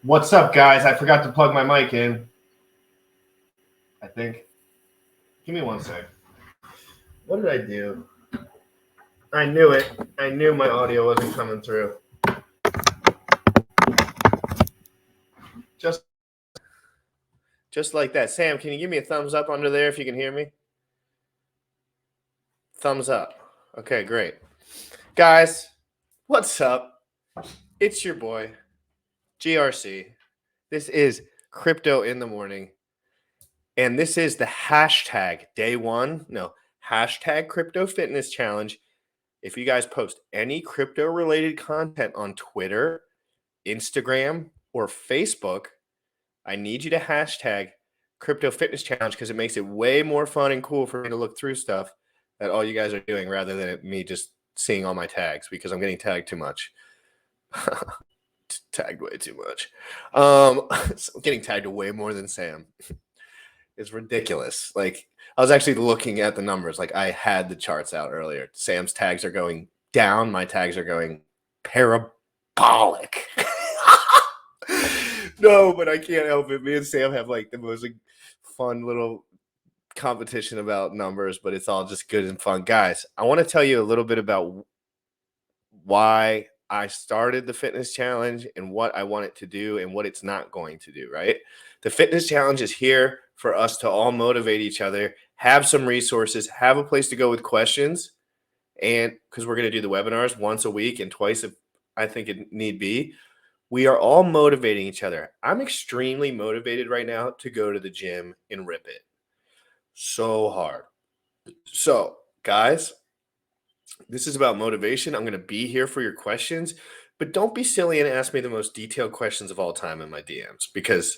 What's up, guys? I forgot to plug my mic in. I think. Give me 1 sec. What did I do? I knew it. I knew my audio wasn't coming through. Just like that. Sam, can you give me a thumbs up under there if you can hear me? Thumbs up. Okay, great. Guys, what's up? It's your boy, GRC. This is Crypto in the Morning. And this is the hashtag hashtag Crypto Fitness Challenge. If you guys post any crypto-related content on Twitter, Instagram, or Facebook, I need you to hashtag Crypto Fitness Challenge because it makes it way more fun and cool for me to look through stuff that all you guys are doing rather than me just seeing all my tags because I'm getting tagged too much. Tagged way too much. So I'm getting tagged way more than Sam. It's ridiculous. Like, I was actually looking at the numbers. Like, I had the charts out earlier. Sam's tags are going down. My tags are going parabolic. No, but I can't help it. Me and Sam have like the most fun little competition about numbers, but it's all just good and fun. Guys, I want to tell you a little bit about why I started the fitness challenge and what I want it to do and what it's not going to do, right? The fitness challenge is here for us to all motivate each other, have some resources, have a place to go with questions, and because we're going to do the webinars once a week and twice if I think it need be. We are all motivating each other. I'm extremely motivated right now to go to the gym and rip it so hard. So, guys, this is about motivation. I'm going to be here for your questions, but don't be silly and ask me the most detailed questions of all time in my DMs because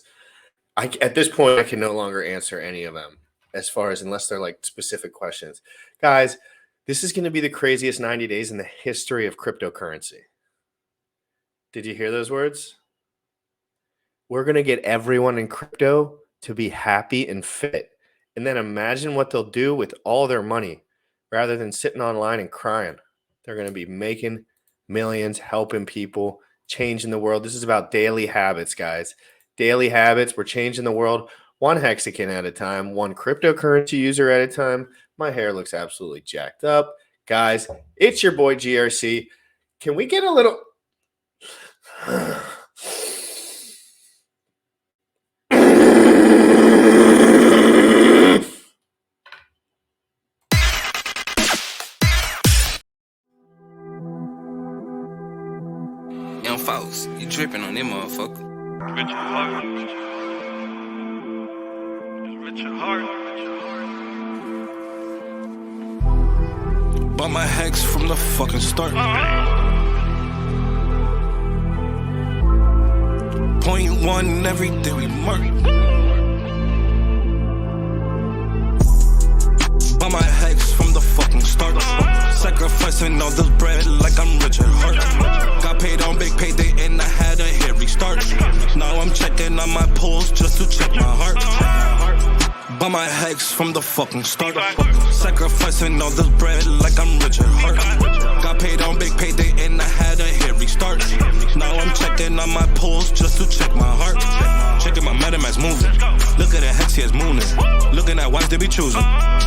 at this point, I can no longer answer any of them unless they're like specific questions. Guys, this is going to be the craziest 90 days in the history of cryptocurrency. Did you hear those words? We're going to get everyone in crypto to be happy and fit. And then imagine what they'll do with all their money rather than sitting online and crying. They're going to be making millions, helping people, changing the world. This is about daily habits, guys. Daily habits. We're changing the world one hexagon at a time, one cryptocurrency user at a time. My hair looks absolutely jacked up. Guys, it's your boy GRC. Can we get a little... Young folks, you dripping on them motherfucker. Richard Heart. Richard Heart. Bought my hex from the fucking start. Point one every day we mark. Bought my hex from the fucking start. Sacrificing all this bread like I'm Richard Hart. Got paid on big payday and I had a hairy start. Now I'm checking on my pulse just to check my heart. Bought my hex from the fucking start. Sacrificing all this bread like I'm Richard Hart. Got paid on big payday and I had a hairy start. Now I'm checking on my pulse just to check my heart. Checking my MetaMask moving. Look at the hex, he is mooning. Looking at wives they be choosing.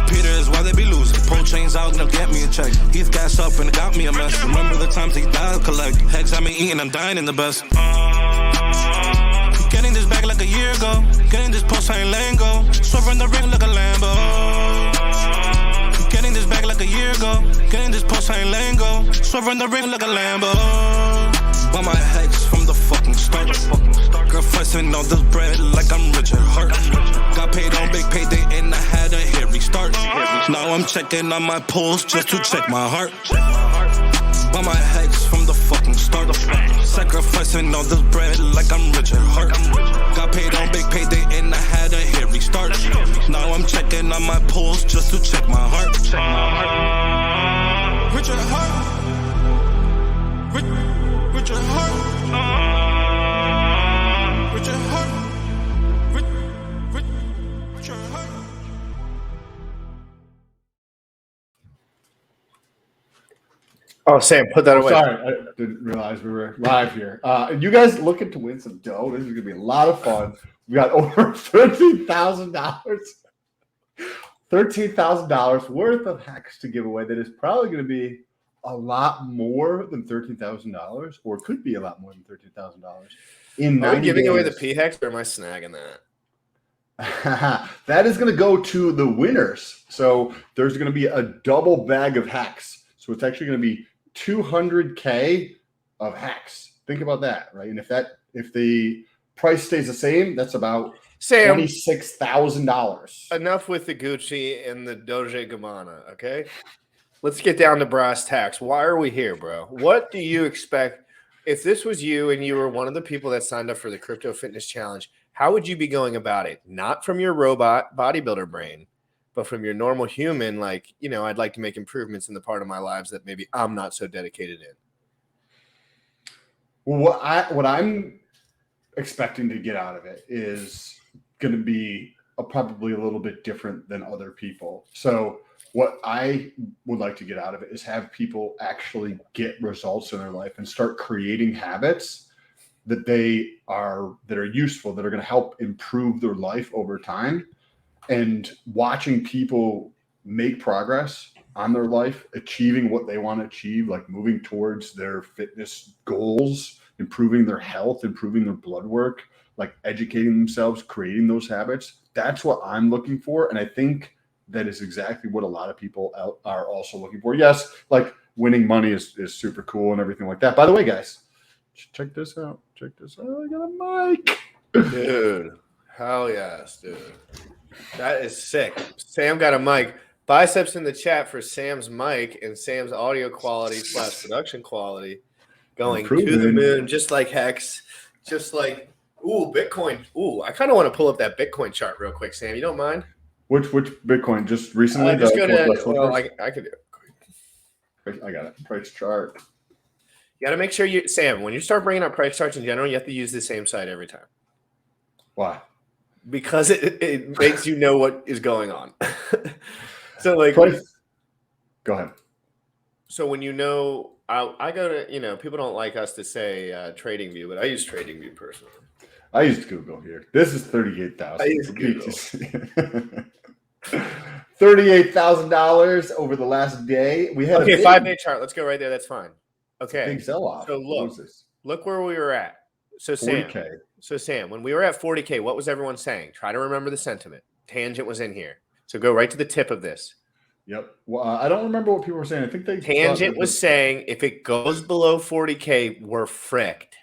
Peter is why they be losing. Pulsechains out, now get me a check. He's gas up and it got me a mess. Remember the times he died, collect. Hex I been eating, I'm dying in the best. Getting this back like a year ago. Getting this pulsechain lingo. Swerving the ring like a Lambo. Getting this back like a year ago. Getting this pulsechain lingo. Swerving the ring like a Lambo. Bought my hex from the fucking start. Sacrificing all this bread like I'm Richard Hart. Got paid on big payday and I had a hairy start. Now I'm checking on my pulse just to check my heart. Bought my hex from the fucking start. Sacrificing all this bread like I'm Richard Hart. Got paid on big payday and I had a hairy start. Now I'm checking on my pulse just to check my heart. Richard Hart. Richard Hart. Richard Hart. Richard Hart. Oh, Sam, put that Oh, away. sorry, I didn't realize we were live here. And you guys looking to win some dough? This is gonna be a lot of fun. We got over $13,000. $13,000 worth of hacks to give away. That is probably going to be a lot more than $13,000, or could be a lot more than $13,000 in 90 Are we giving away the days. P-Hex, or am I snagging that? That is going to go to the winners. So there's going to be a double bag of hacks. So it's actually going to be 200K of hacks. Think about that, right? And if the price stays the same, that's about Sam, $26,000. enough with the Gucci and the Doge Gabbana, okay? Let's get down to brass tacks. Why are we here, bro? What do you expect? If this was you and you were one of the people that signed up for the Crypto Fitness Challenge, how would you be going about it? Not from your robot bodybuilder brain, but from your normal human, like, I'd like to make improvements in the part of my lives that maybe I'm not so dedicated in. What I'm expecting to get out of it is going to be probably a little bit different than other people. So what I would like to get out of it is have people actually get results in their life and start creating habits that are useful, that are going to help improve their life over time. And watching people make progress on their life, achieving what they want to achieve, like moving towards their fitness goals, improving their health, improving their blood work, like educating themselves, creating those habits. That's what I'm looking for. And I think that is exactly what a lot of people are also looking for. Yes, like winning money is super cool and everything like that. By the way, guys, check this out. Check this out. I got a mic. Dude, hell yes, dude. That is sick. Sam got a mic. Biceps in the chat for Sam's mic and Sam's audio quality / production quality going to the moon, just like Hex, just like, Bitcoin. I kind of want to pull up that Bitcoin chart real quick, Sam. You don't mind? Which Bitcoin? Just recently? Just go to, I could do it. I got it. Price chart. You got to make sure Sam, when you start bringing up price charts in general, you have to use the same site every time. Why? Because it makes you know what is going on. So like, go ahead. So when I go to, people don't like us to say TradingView, but I use TradingView personally. I used Google here. This is 38,000. I use Google. $38,000 over the last day. We had 5-day chart. Let's go right there. That's fine. Okay. Big sell off. So look where we were at. So 40K. Sam, when we were at 40K, what was everyone saying? Try to remember the sentiment. Tangent was in here. So go right to the tip of this. Yep. Well, I don't remember what people were saying. I think Tangent was saying if it goes below 40K, we're fricked.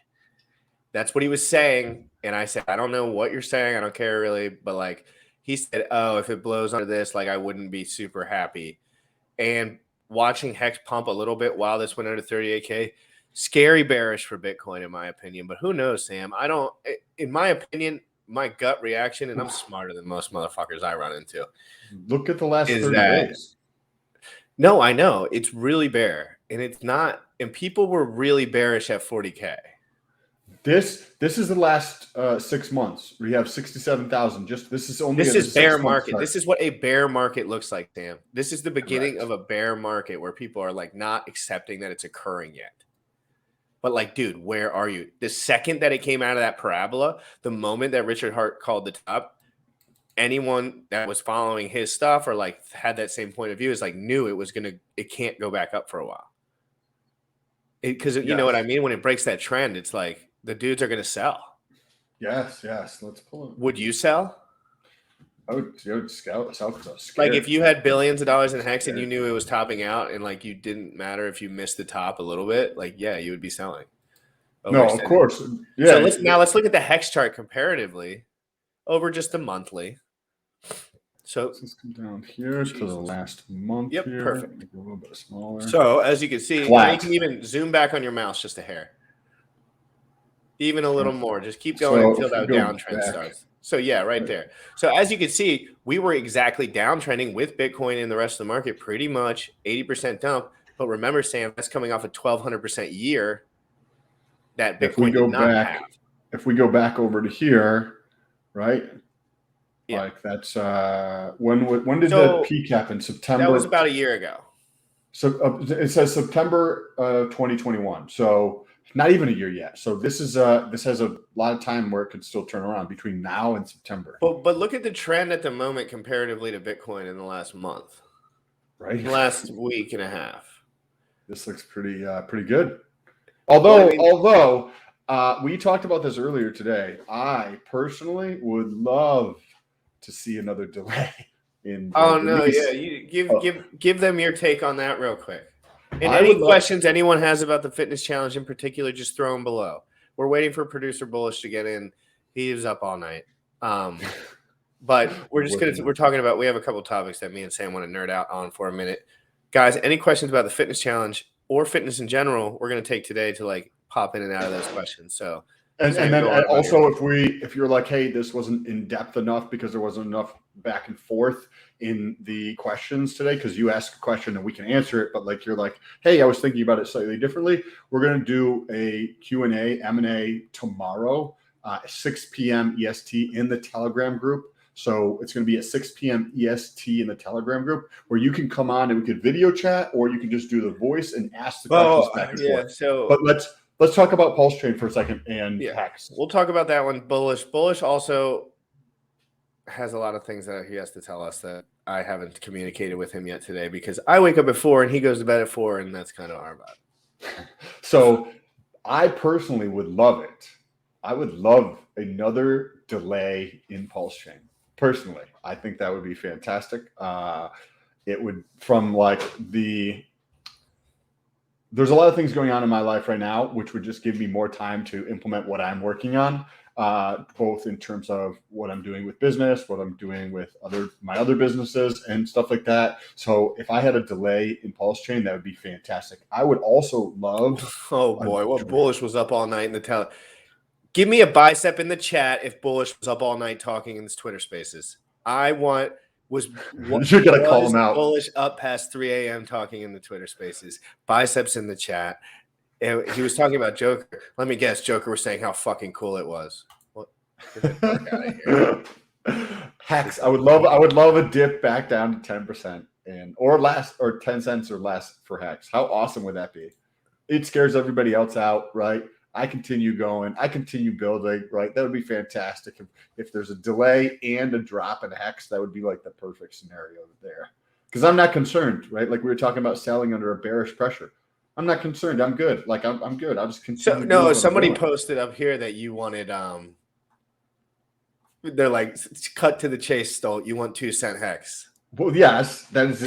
That's what he was saying. And I said, I don't know what you're saying. I don't care really. But like he said, if it blows under this, like I wouldn't be super happy. And watching Hex pump a little bit while this went under 38K, scary bearish for Bitcoin, in my opinion. But who knows, Sam? In my opinion, my gut reaction, and I'm smarter than most motherfuckers I run into. Look at the last 30 days. No, I know. It's really bear. And it's not. And people were really bearish at 40K. This is the last 6 months. We have 67,000. This is bear market. This is what a bear market looks like, Sam. This is the beginning of a bear market where people are like not accepting that it's occurring yet. But like, dude, where are you? The second that it came out of that parabola, the moment that Richard Hart called the top, anyone that was following his stuff or like had that same point of view is like knew it can't go back up for a while. Because you know what I mean? When it breaks that trend, it's like the dudes are going to sell. Yes. Let's pull it. Would you sell? I would sell because I was scared. Like if you had billions of dollars in Hex and you knew it was topping out and like you didn't matter if you missed the top a little bit, like, yeah, you would be selling. No, of course. Yeah. So let's look at the Hex chart comparatively over just the monthly. So let's come down here to the last month. Yep, here. perfect. Make it a little bit smaller. So as you can see, you can even zoom back on your mouse just a hair. Even a little more. Just keep going until that downtrend starts. So yeah, right there. So as you can see, we were exactly downtrending with Bitcoin and the rest of the market, pretty much 80% dump. But remember, Sam, that's coming off a 1,200% year that Bitcoin did not have. If we go back over to here, right? Yeah. Like that's when did the peak happen? September. That was about a year ago. So it says September 2021. So not even a year yet. So this has a lot of time where it could still turn around between now and September. But look at the trend at the moment comparatively to Bitcoin in the last month, Right. last week and a half. This looks pretty good. Although Well, I mean, we talked about this earlier today, I personally would love to see another delay in. oh no, release. yeah, you give them your take on that real quick. And I any would love- questions anyone has about the fitness challenge in particular, just throw them below. We're waiting for producer Bullish to get in. He was up all night. But we're talking about, we have a couple topics that me and Sam want to nerd out on for a minute. Guys, any questions about the fitness challenge or fitness in general, we're going to take today to like pop in and out of those questions. So, and Sam, then go on, also if you're like, hey, this wasn't in depth enough because there wasn't enough back and forth in the questions today, because you ask a question and we can answer it, but like you're like, hey, I was thinking about it slightly differently. We're going to do a Q&A, M&A tomorrow, 6 p.m. EST in the Telegram group. So it's going to be at 6 p.m. EST in the Telegram group, where you can come on and we could video chat, or you can just do the voice and ask the questions back and forth. So, but let's talk about pulsechain for a second and Hex. We'll talk about that one. Bullish also has a lot of things that he has to tell us that I haven't communicated with him yet today, because I wake up at 4 and he goes to bed at 4, and that's kind of our vibe. So I personally would love it. I would love another delay in pulsechain. Personally, I think that would be fantastic. It would, from like there's a lot of things going on in my life right now, which would just give me more time to implement what I'm working on, both in terms of what I'm doing with business, what I'm doing with my other businesses and stuff like that. So if I had a delay in pulsechain, that would be fantastic. I would also love. Oh boy, what Bullish was up all night in the tele. Give me a bicep in the chat if Bullish was up all night talking in his Twitter Spaces. You're gonna call him out. Bullish up past 3 a.m. talking in the Twitter Spaces. Biceps in the chat. And he was talking about Joker. Let me guess, Joker was saying how fucking cool it was. What? Get the fuck out of here. Hex. I would love a dip back down to 10% or 10 cents or less for Hex. How awesome would that be? It scares everybody else out, right? I continue going. I continue building, right? That would be fantastic. If there's a delay and a drop in Hex, that would be like the perfect scenario there. Because I'm not concerned, right? Like we were talking about selling under a bearish pressure. I'm not concerned. I'm good. Like I'm good. I'll just continue. So no, somebody posted up here that you wanted they're like, cut to the chase, Stolt. You want 2 cent Hex. Well, yes, that is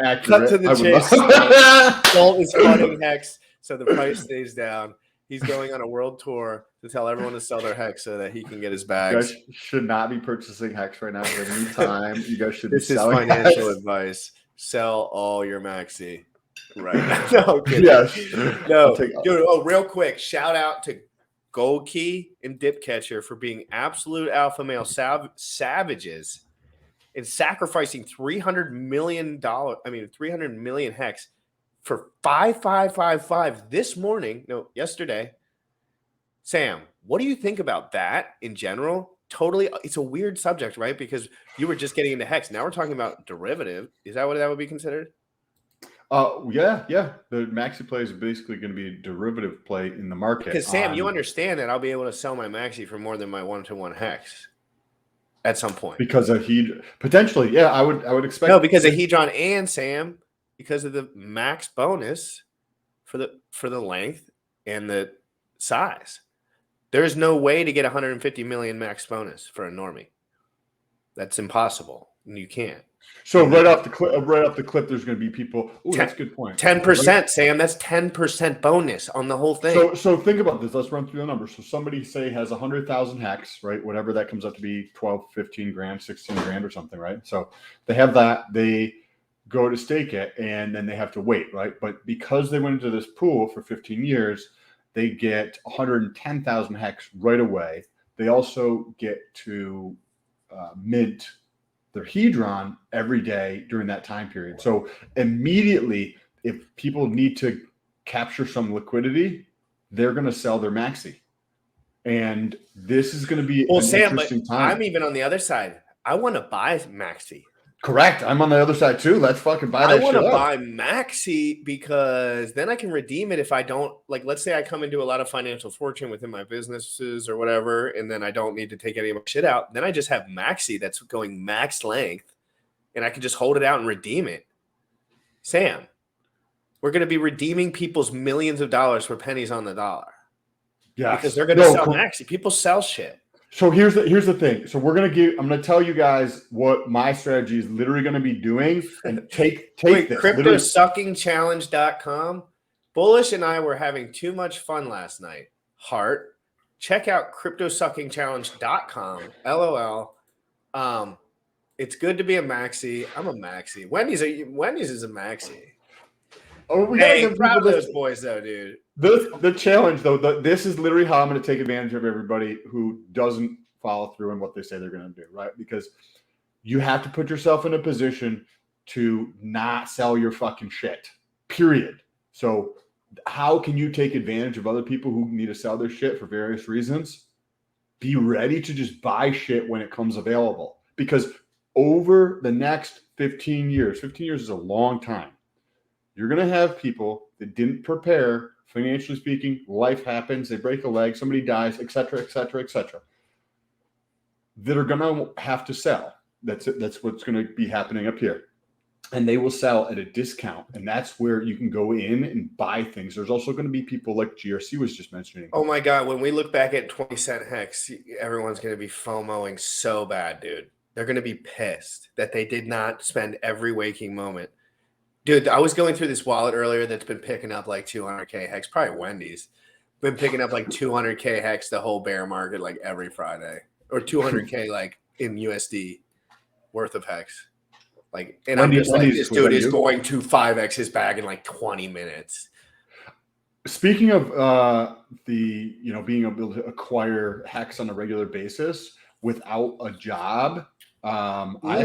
accurate. Cut to the chase. Stolt is cutting Hex, so the price stays down. He's going on a world tour to tell everyone to sell their Hex so that he can get his bags. You guys should not be purchasing Hex right now at any time. You guys should. This is financial advice. Sell all your Maxi right now. No, yes. No, dude. Oh, real quick, shout out to Gold Key and Dip Catcher for being absolute alpha male savages and sacrificing $300 million. 300 million Hex. For 5555 this morning, yesterday. Sam, what do you think about that in general? Totally, it's a weird subject, right? Because you were just getting into Hex. Now we're talking about derivative. Is that what that would be considered? Yeah. The Maxi play is basically going to be a derivative play in the market. Because Sam, you understand that I'll be able to sell my Maxi for more than my 1-to-1 Hex at some point. Because of potentially, yeah, I would expect. No, because of Hedron and Sam. Because of the max bonus for the length and the size. There's no way to get 150 million max bonus for a normie. That's impossible. You can't. So right off the clip, there's going to be people. Oh, that's a good point. 10%, Sam. That's 10% bonus on the whole thing. So think about this. Let's run through the numbers. So somebody say has 100,000 Hex, right? Whatever that comes up to be, 12, 15 grand, 16 grand or something, right? So they have that. They go to stake it, and then they have to wait, right? But because they went into this pool for 15 years, they get 110,000 Hex right away. They also get to mint their Hedron every day during that time period. So immediately, if people need to capture some liquidity, they're going to sell their Maxi. And this is going to be an interesting time. I'm even on the other side. I want to buy Maxi. Correct. I'm on the other side too. Let's fucking buy I that want shit to up. buy Maxi because then I can redeem it if I don't like. Let's say I come into a lot of financial fortune within my businesses or whatever, and then I don't need to take any of my shit out. Then I just have Maxi that's going max length, and I can just hold it out and redeem it. Sam, we're going to be redeeming people's millions of dollars for pennies on the dollar Yes. because they're going to sell Maxi. People sell shit. So here's the thing. So I'm gonna tell you guys what my strategy is literally gonna be doing, and take Wait, this. cryptosuckingchallenge.com. Bullish and I were having too much fun last night. Heart. Check out cryptosuckingchallenge.com. LOL. It's good to be a maxi. I'm a maxi. Wendy's is a maxi. Oh, we Hey, gotta give proud people of this. those boys though, dude. The challenge though, this is literally how I'm going to take advantage of everybody who doesn't follow through on what they say they're going to do, right? Because you have to put yourself in a position to not sell your fucking shit, period. So how can you take advantage of other people who need to sell their shit for various reasons? Be ready to just buy shit when it comes available, because over the next 15 years is a long time. You're going to have people that didn't prepare, financially speaking. Life happens. They break a leg. Somebody dies, et cetera, et cetera, et cetera, that are going to have to sell. That's it. That's what's going to be happening up here. And they will sell at a discount. And that's where you can go in and buy things. There's also going to be people like GRC was just mentioning. Oh my God. When we look back at 20-cent hex, everyone's going to be FOMOing so bad, dude. They're going to be pissed that they did not spend every waking moment. Dude, I was going through this wallet earlier that's been picking up like 200K hex, probably Wendy's. Been picking up like 200K hex the whole bear market like every Friday, or 200K like in USD worth of hex. Like, and I'm just like, this dude is going to 5x his bag in like 20 minutes. Speaking of being able to acquire hex on a regular basis without a job, I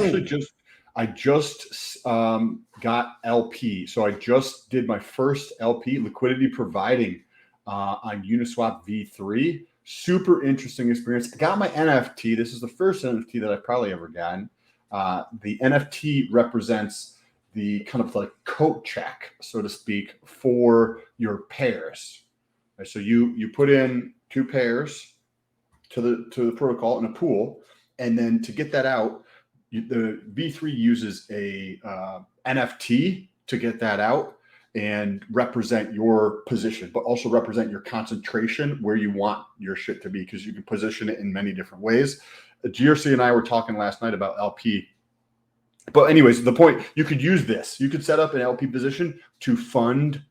just got LP. So I just did my first LP, liquidity providing, on Uniswap V3. Super interesting experience. I got my NFT. This is the first NFT that I've probably ever gotten. The NFT represents the kind of like coat check, so to speak, for your pairs. Right, so you put in 2 pairs to the protocol in a pool, and then to get that out, the V3 uses a NFT to get that out and represent your position, but also represent your concentration where you want your shit to be, because you can position it in many different ways. GRC and I were talking last night about LP. But anyways, the point, you could use this. You could set up an LP position to fund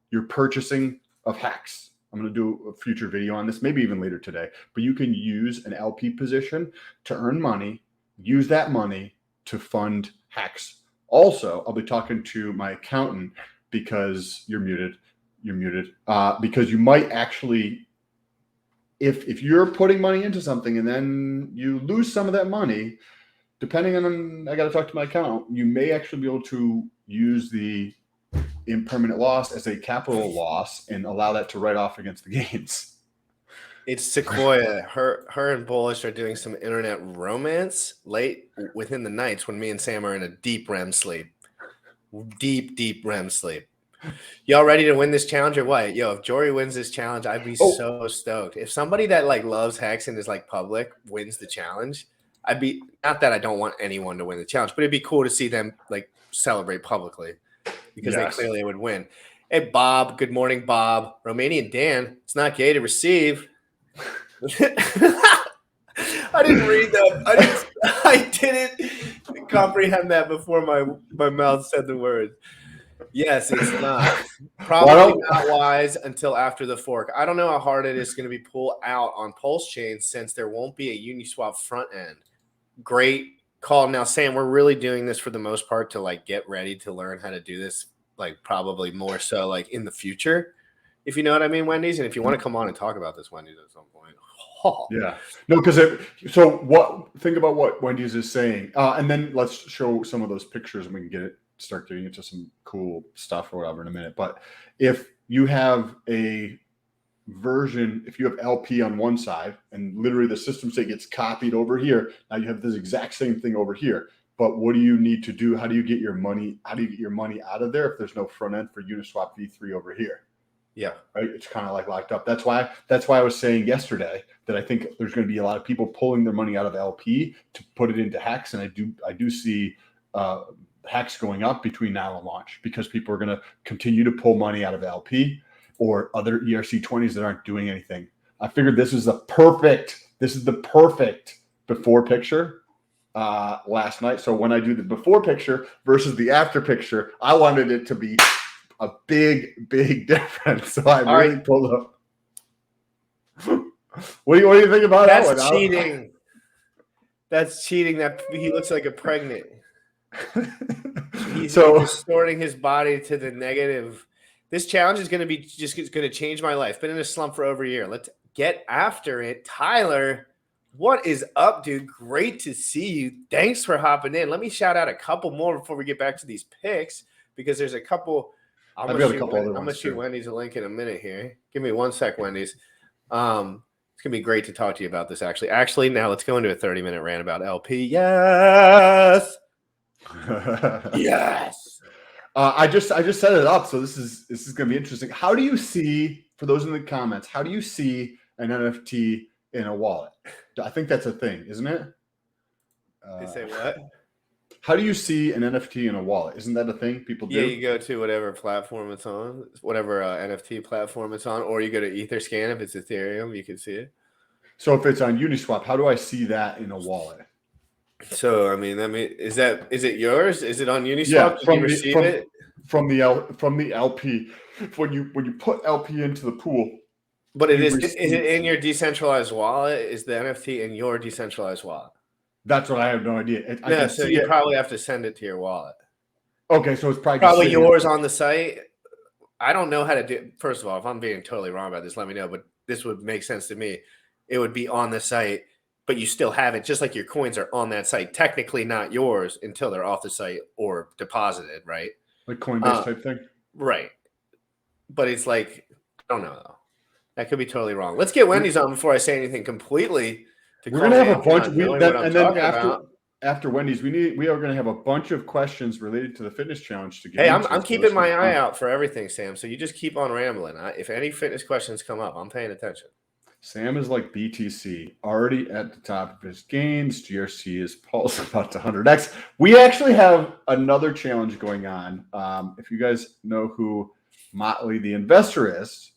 your purchasing of hex. I'm going to do a future video on this, maybe even later today. But you can use an LP position to earn money, use that money to fund hex. Also, I'll be talking to my accountant, because you're muted, because you might actually, if you're putting money into something and then you lose some of that money, depending on, I got to talk to my accountant, you may actually be able to use the impermanent loss as a capital loss and allow that to write off against the gains. It's Sequoia. Her and Bullish are doing some internet romance late within the nights when me and Sam are in a deep REM sleep. Deep REM sleep. Y'all ready to win this challenge or what? Yo, if Jory wins this challenge, I'd be so stoked. If somebody that like loves hex and is like public wins the challenge, I'd be, not that I don't want anyone to win the challenge, but it'd be cool to see them like celebrate publicly, because they clearly would win. Hey, Bob. Good morning, Bob. Romanian Dan. It's not gay to receive. I didn't read that. I didn't comprehend that before my mouth said the words. Yes, it's not. Probably not wise until after the fork. I don't know how hard it is going to be pulled out on pulsechain, since there won't be a Uniswap front end. Great call. Now, Sam, we're really doing this for the most part to like get ready to learn how to do this, like probably more so like in the future, if you know what I mean, Wendy's. And if you want to come on and talk about this, Wendy's, at some point. Yeah, no, because think about what Wendy's is saying, and then let's show some of those pictures and we can start getting into some cool stuff or whatever in a minute. But if you have a version, if you have LP on one side and literally the system state gets copied over here, now you have this exact same thing over here. But what do you need to do? How do you get your money? How do you get your money out of there if there's no front end for Uniswap V3 over here? Yeah. Right. It's kind of like locked up. That's why I was saying yesterday that I think there's going to be a lot of people pulling their money out of LP to put it into Hex. And I do see Hex going up between now and launch because people are going to continue to pull money out of LP or other ERC20s that aren't doing anything. I figured this is the perfect before picture last night. So when I do the before picture versus the after picture, I wanted it to be a big difference. So I really pulled up. What do you think about that one? That's cheating. That's cheating. That he looks like a pregnant. He's distorting his body to the negative. This challenge is going to be just going to change my life. Been in a slump for over a year. Let's get after it. Tyler, what is up, dude? Great to see you. Thanks for hopping in. Let me shout out a couple more before we get back to these picks because there's a couple. I'm gonna shoot Wendy's a link in a minute here. Give me 1 sec, Wendy's. It's gonna be great to talk to you about this. Actually, now let's go into a 30-minute rant about LP. Yes. Yes. I just set it up, so this is gonna be interesting. How do you see, for those in the comments, how do you see an NFT in a wallet? I think that's a thing, isn't it? They say what? How do you see an NFT in a wallet? Isn't that a thing people do? Yeah, you go to whatever platform it's on, whatever NFT platform it's on, or you go to Etherscan if it's Ethereum, you can see it. So if it's on Uniswap, how do I see that in a wallet? So I mean, is it yours? Is it on Uniswap? Yeah, from the LP. When you put LP into the pool. But is it in your decentralized wallet? Is the NFT in your decentralized wallet? That's what I have no idea. So you probably have to send it to your wallet. Okay, so it's probably yours on the site. I don't know how to do. First of all, if I'm being totally wrong about this, let me know. But this would make sense to me. It would be on the site, but you still have it, just like your coins are on that site. Technically, not yours until they're off the site or deposited, right? Like Coinbase type thing, right? But it's like I don't know though. That could be totally wrong. Let's get Wendy's on before I say anything completely. We're gonna have a bunch, and then after Wendy's, we are gonna have a bunch of questions related to the fitness challenge to get. Hey, I'm keeping my eye out for everything, Sam. So you just keep on rambling. If any fitness questions come up, I'm paying attention. Sam is like BTC, already at the top of his gains. GRC is pulse about to 100x. We actually have another challenge going on. If you guys know who Motley the investor is,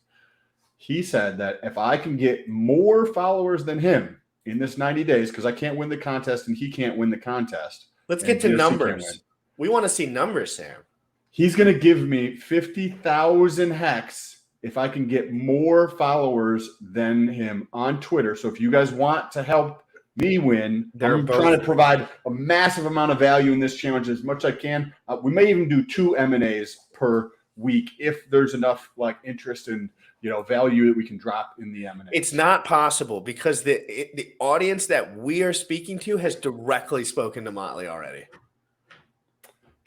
he said that if I can get more followers than him in this 90 days, because I can't win the contest and he can't win the contest. Let's get to numbers. We want to see numbers, Sam. He's going to give me 50,000 hex if I can get more followers than him on Twitter. So if you guys want to help me win, I'm trying to provide a massive amount of value in this challenge as much as I can. We may even do 2 M&As per week if there's enough like interest in value that we can drop in the M&A. It's not possible because the audience that we are speaking to has directly spoken to Motley already.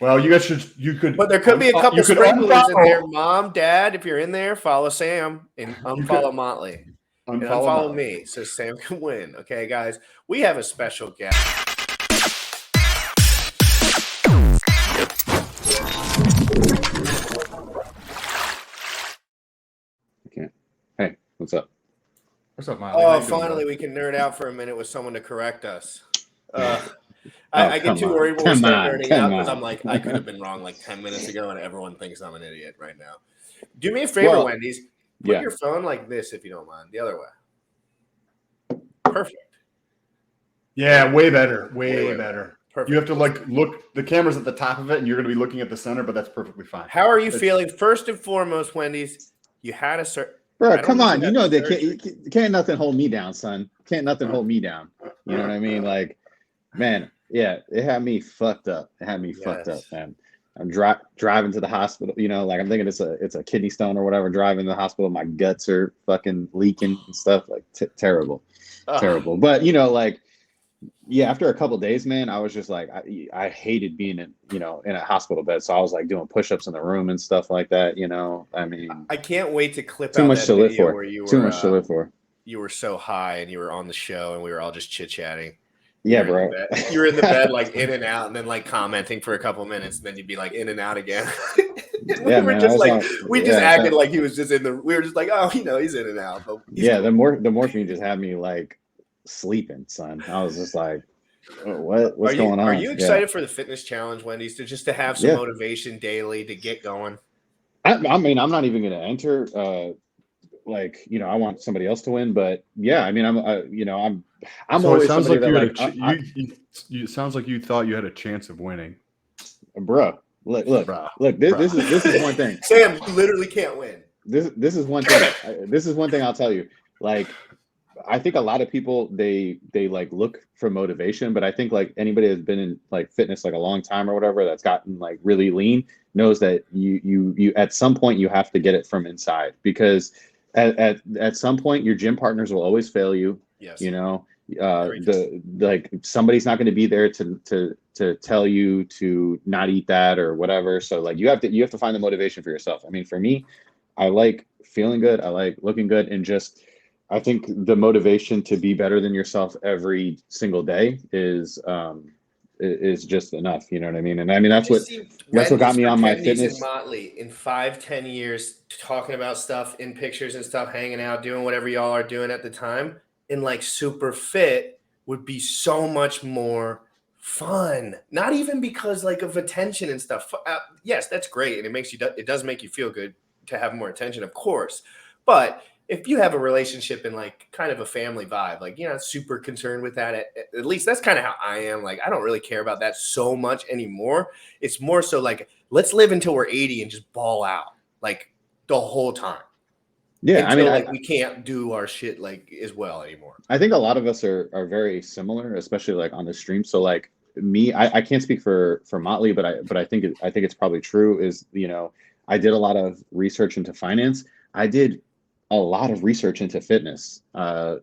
Well, you could, but there could be a couple sprinklers in there. Mom, Dad, if you're in there, follow Sam and unfollow Motley. And unfollow me so Sam can win. Okay, guys, we have a special guest. Hey, what's up? What's up, Miley? Oh, finally, we can nerd out for a minute with someone to correct us. I get too worried when we start nerding out because I'm like, I could have been wrong like 10 minutes ago, and everyone thinks I'm an idiot right now. Do me a favor, Wendy's. Put your phone like this, if you don't mind. The other way. Perfect. Yeah, way better. Way better. Perfect. You have to look. The camera's at the top of it, and you're going to be looking at the center, but that's perfectly fine. How are you feeling? First and foremost, Wendy's, you had a certain. Bro, come on. You know can't nothing hold me down, son. Can't nothing hold me down. You know what I mean? Like, man, yeah, it had me fucked up. It had me fucked up, man. I'm driving to the hospital, like I'm thinking it's a kidney stone or whatever, driving to the hospital, my guts are fucking leaking and stuff, like terrible. Terrible. But, after a couple of days, man, I was just like, I hated being in a hospital bed. So I was like doing push-ups in the room and stuff like that. I mean, I can't wait to clip too out much that to live video for. where you were too much to live for. You were so high and you were on the show and we were all just chit-chatting. Yeah, you were in bro. the bed. You were in the bed, like in and out, and then like commenting for a couple minutes, and then you'd be like in and out again. And we Yeah, were man. just like, we just yeah, acted like he was just in the. We were just like, oh, he's in and out, but he's yeah. cool. The morphine just had me like sleeping, son. I was just like, oh, what's going on? Are you excited for the fitness challenge, Wendy's, to have some Yeah. motivation daily to get going? I mean, I'm not even going to enter. Like, I want somebody else to win, but yeah, I mean, I'm So always it sounds somebody like that it sounds like you thought you had a chance of winning. bro. Look. Bruh. This is one thing. Sam, you literally can't win. This is one thing. This is one thing I'll tell you. Like, I think a lot of people they like look for motivation, but I think like anybody that's been in like fitness like a long time or whatever that's gotten like really lean knows that you at some point you have to get it from inside, because at some point your gym partners will always fail you. Yes. Like somebody's not going to be there to tell you to not eat that or whatever. So like you have to find the motivation for yourself. I mean, for me, I like feeling good. I like looking good, and just I think the motivation to be better than yourself every single day is just enough. You know what I mean? And I mean that's what got me on my fitness. Motley in 5-10 years talking about stuff in pictures and stuff, hanging out, doing whatever y'all are doing at the time, and like super fit would be so much more fun. Not even because like of attention and stuff. Yes, that's great, and it does make you feel good to have more attention, of course. But if you have a relationship and like kind of a family vibe, like you're not super concerned with that. At least that's kind of how I am. Like I don't really care about that so much anymore. It's more so like let's live until we're 80 and just ball out like the whole time. Yeah, I mean, we can't do our shit like as well anymore. I think a lot of us are very similar, especially like on the stream. So like me, I can't speak for Motley, but I think it's probably true. Is I did a lot of research into finance. I did a lot of research into fitness. All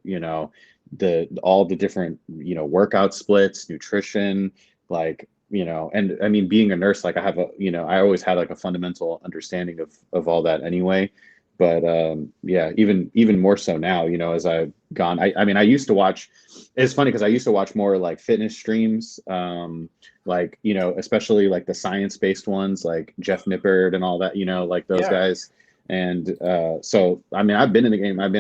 the different workout splits, nutrition, like and I mean being a nurse, like I have I always had like a fundamental understanding of all that anyway. But yeah, even more so now, as I've gone, I mean, I used to watch, it's funny because I used to watch more like fitness streams, like, especially like the science-based ones, like Jeff Nippard and all that, like those guys. And so, I mean, I've been in the game. I've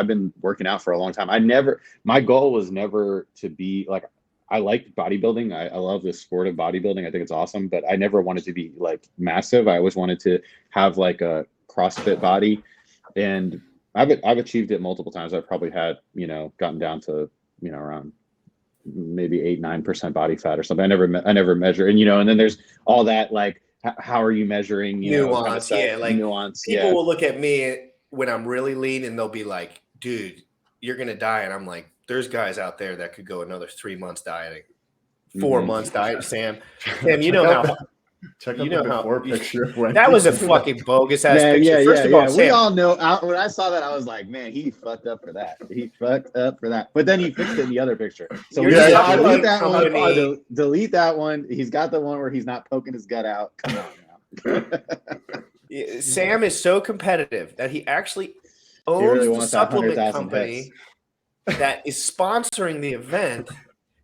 been working out for a long time. My goal was never to be like, I like bodybuilding. I love the sport of bodybuilding. I think it's awesome, but I never wanted to be like massive. I always wanted to have like a CrossFit body, and I've achieved it multiple times. I've probably had gotten down to around maybe 8-9% body fat or something. I never measure, and and then there's all that like how are you measuring nuance? Nuance. People will look at me when I'm really lean and they'll be like, "Dude, you're gonna die," and I'm like, "There's guys out there that could go another 3 months dieting, 4 months diet." Sam, Check out the before picture of Wendy. That was a fucking bogus ass picture. Yeah, First of all, Sam, we all know. When I saw that, I was like, "Man, he fucked up for that. He fucked up for that." But then he fixed it in the other picture. So delete that one. Delete that one. He's got the one where he's not poking his gut out. Come on now. Sam is so competitive that he actually owns the supplement company that is sponsoring the event,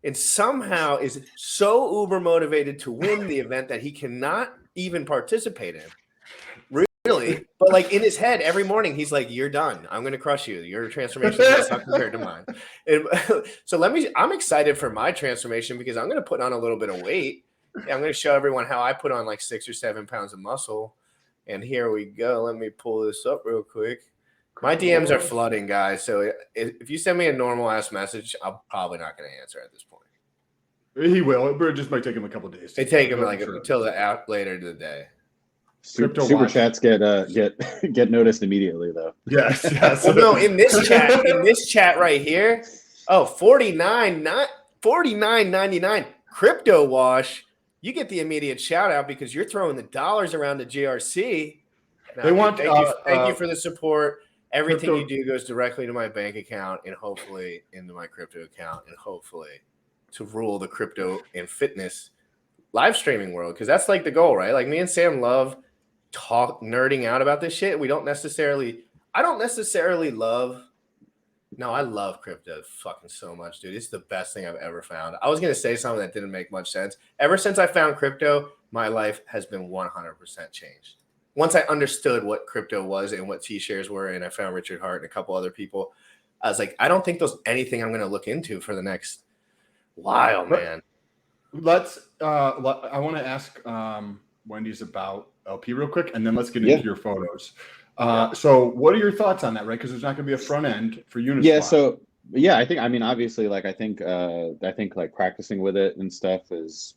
and somehow is so uber motivated to win the event that he cannot even participate in. Really? But like in his head, every morning he's like, "You're done. I'm going to crush you. Your transformation is not compared to mine." And so I'm excited for my transformation because I'm going to put on a little bit of weight. I'm going to show everyone how I put on like 6 or 7 pounds of muscle. And here we go. Let me pull this up real quick. My DMs are flooding, guys. So if you send me a normal ass message, I'm probably not going to answer at this point. He will, but it just might take him a couple of days. They take him like until later in the day. Super chats get noticed immediately though. Yes. Well, no, in this chat right here. Oh, $49.99 crypto wash. You get the immediate shout out because you're throwing the dollars around the GRC. Now, thank you for the support. Everything you do goes directly to my bank account and hopefully into my crypto account and hopefully to rule the crypto and fitness live streaming world, because that's like the goal, right? Like me and Sam love nerding out about this shit. I don't necessarily love No, I love crypto fucking so much, dude. It's the best thing I've ever found. I was gonna say something that didn't make much sense. Ever since I found crypto, my life has been 100% changed. Once I understood what crypto was and what T-shares were, and I found Richard Hart and a couple other people, I was like, I don't think there's anything I'm gonna look into for the next while, man. Let's. I want to ask Wendy's about LP real quick, and then let's get into your photos. So, what are your thoughts on that? Right, because there's not going to be a front end for Uniswap. Yeah. So, yeah, I think. I mean, obviously, like I think like practicing with it and stuff is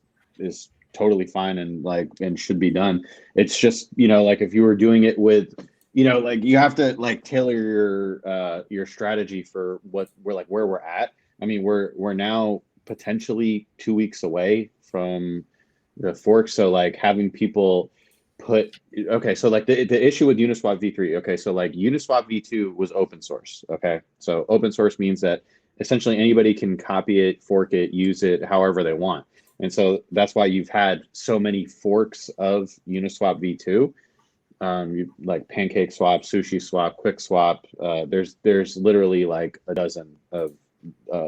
totally fine and should be done. It's just like if you were doing it with like you have to like tailor your strategy for where we're at. I mean, we're now potentially 2 weeks away from the fork. So like having people so like the issue with Uniswap v3, okay, so like Uniswap v2 was open source. Okay, so open source means that essentially anybody can copy it, fork it, use it however they want. And so that's why you've had so many forks of Uniswap v2. Like Pancake Swap, Sushi Swap, Quick Swap. There's literally like a dozen of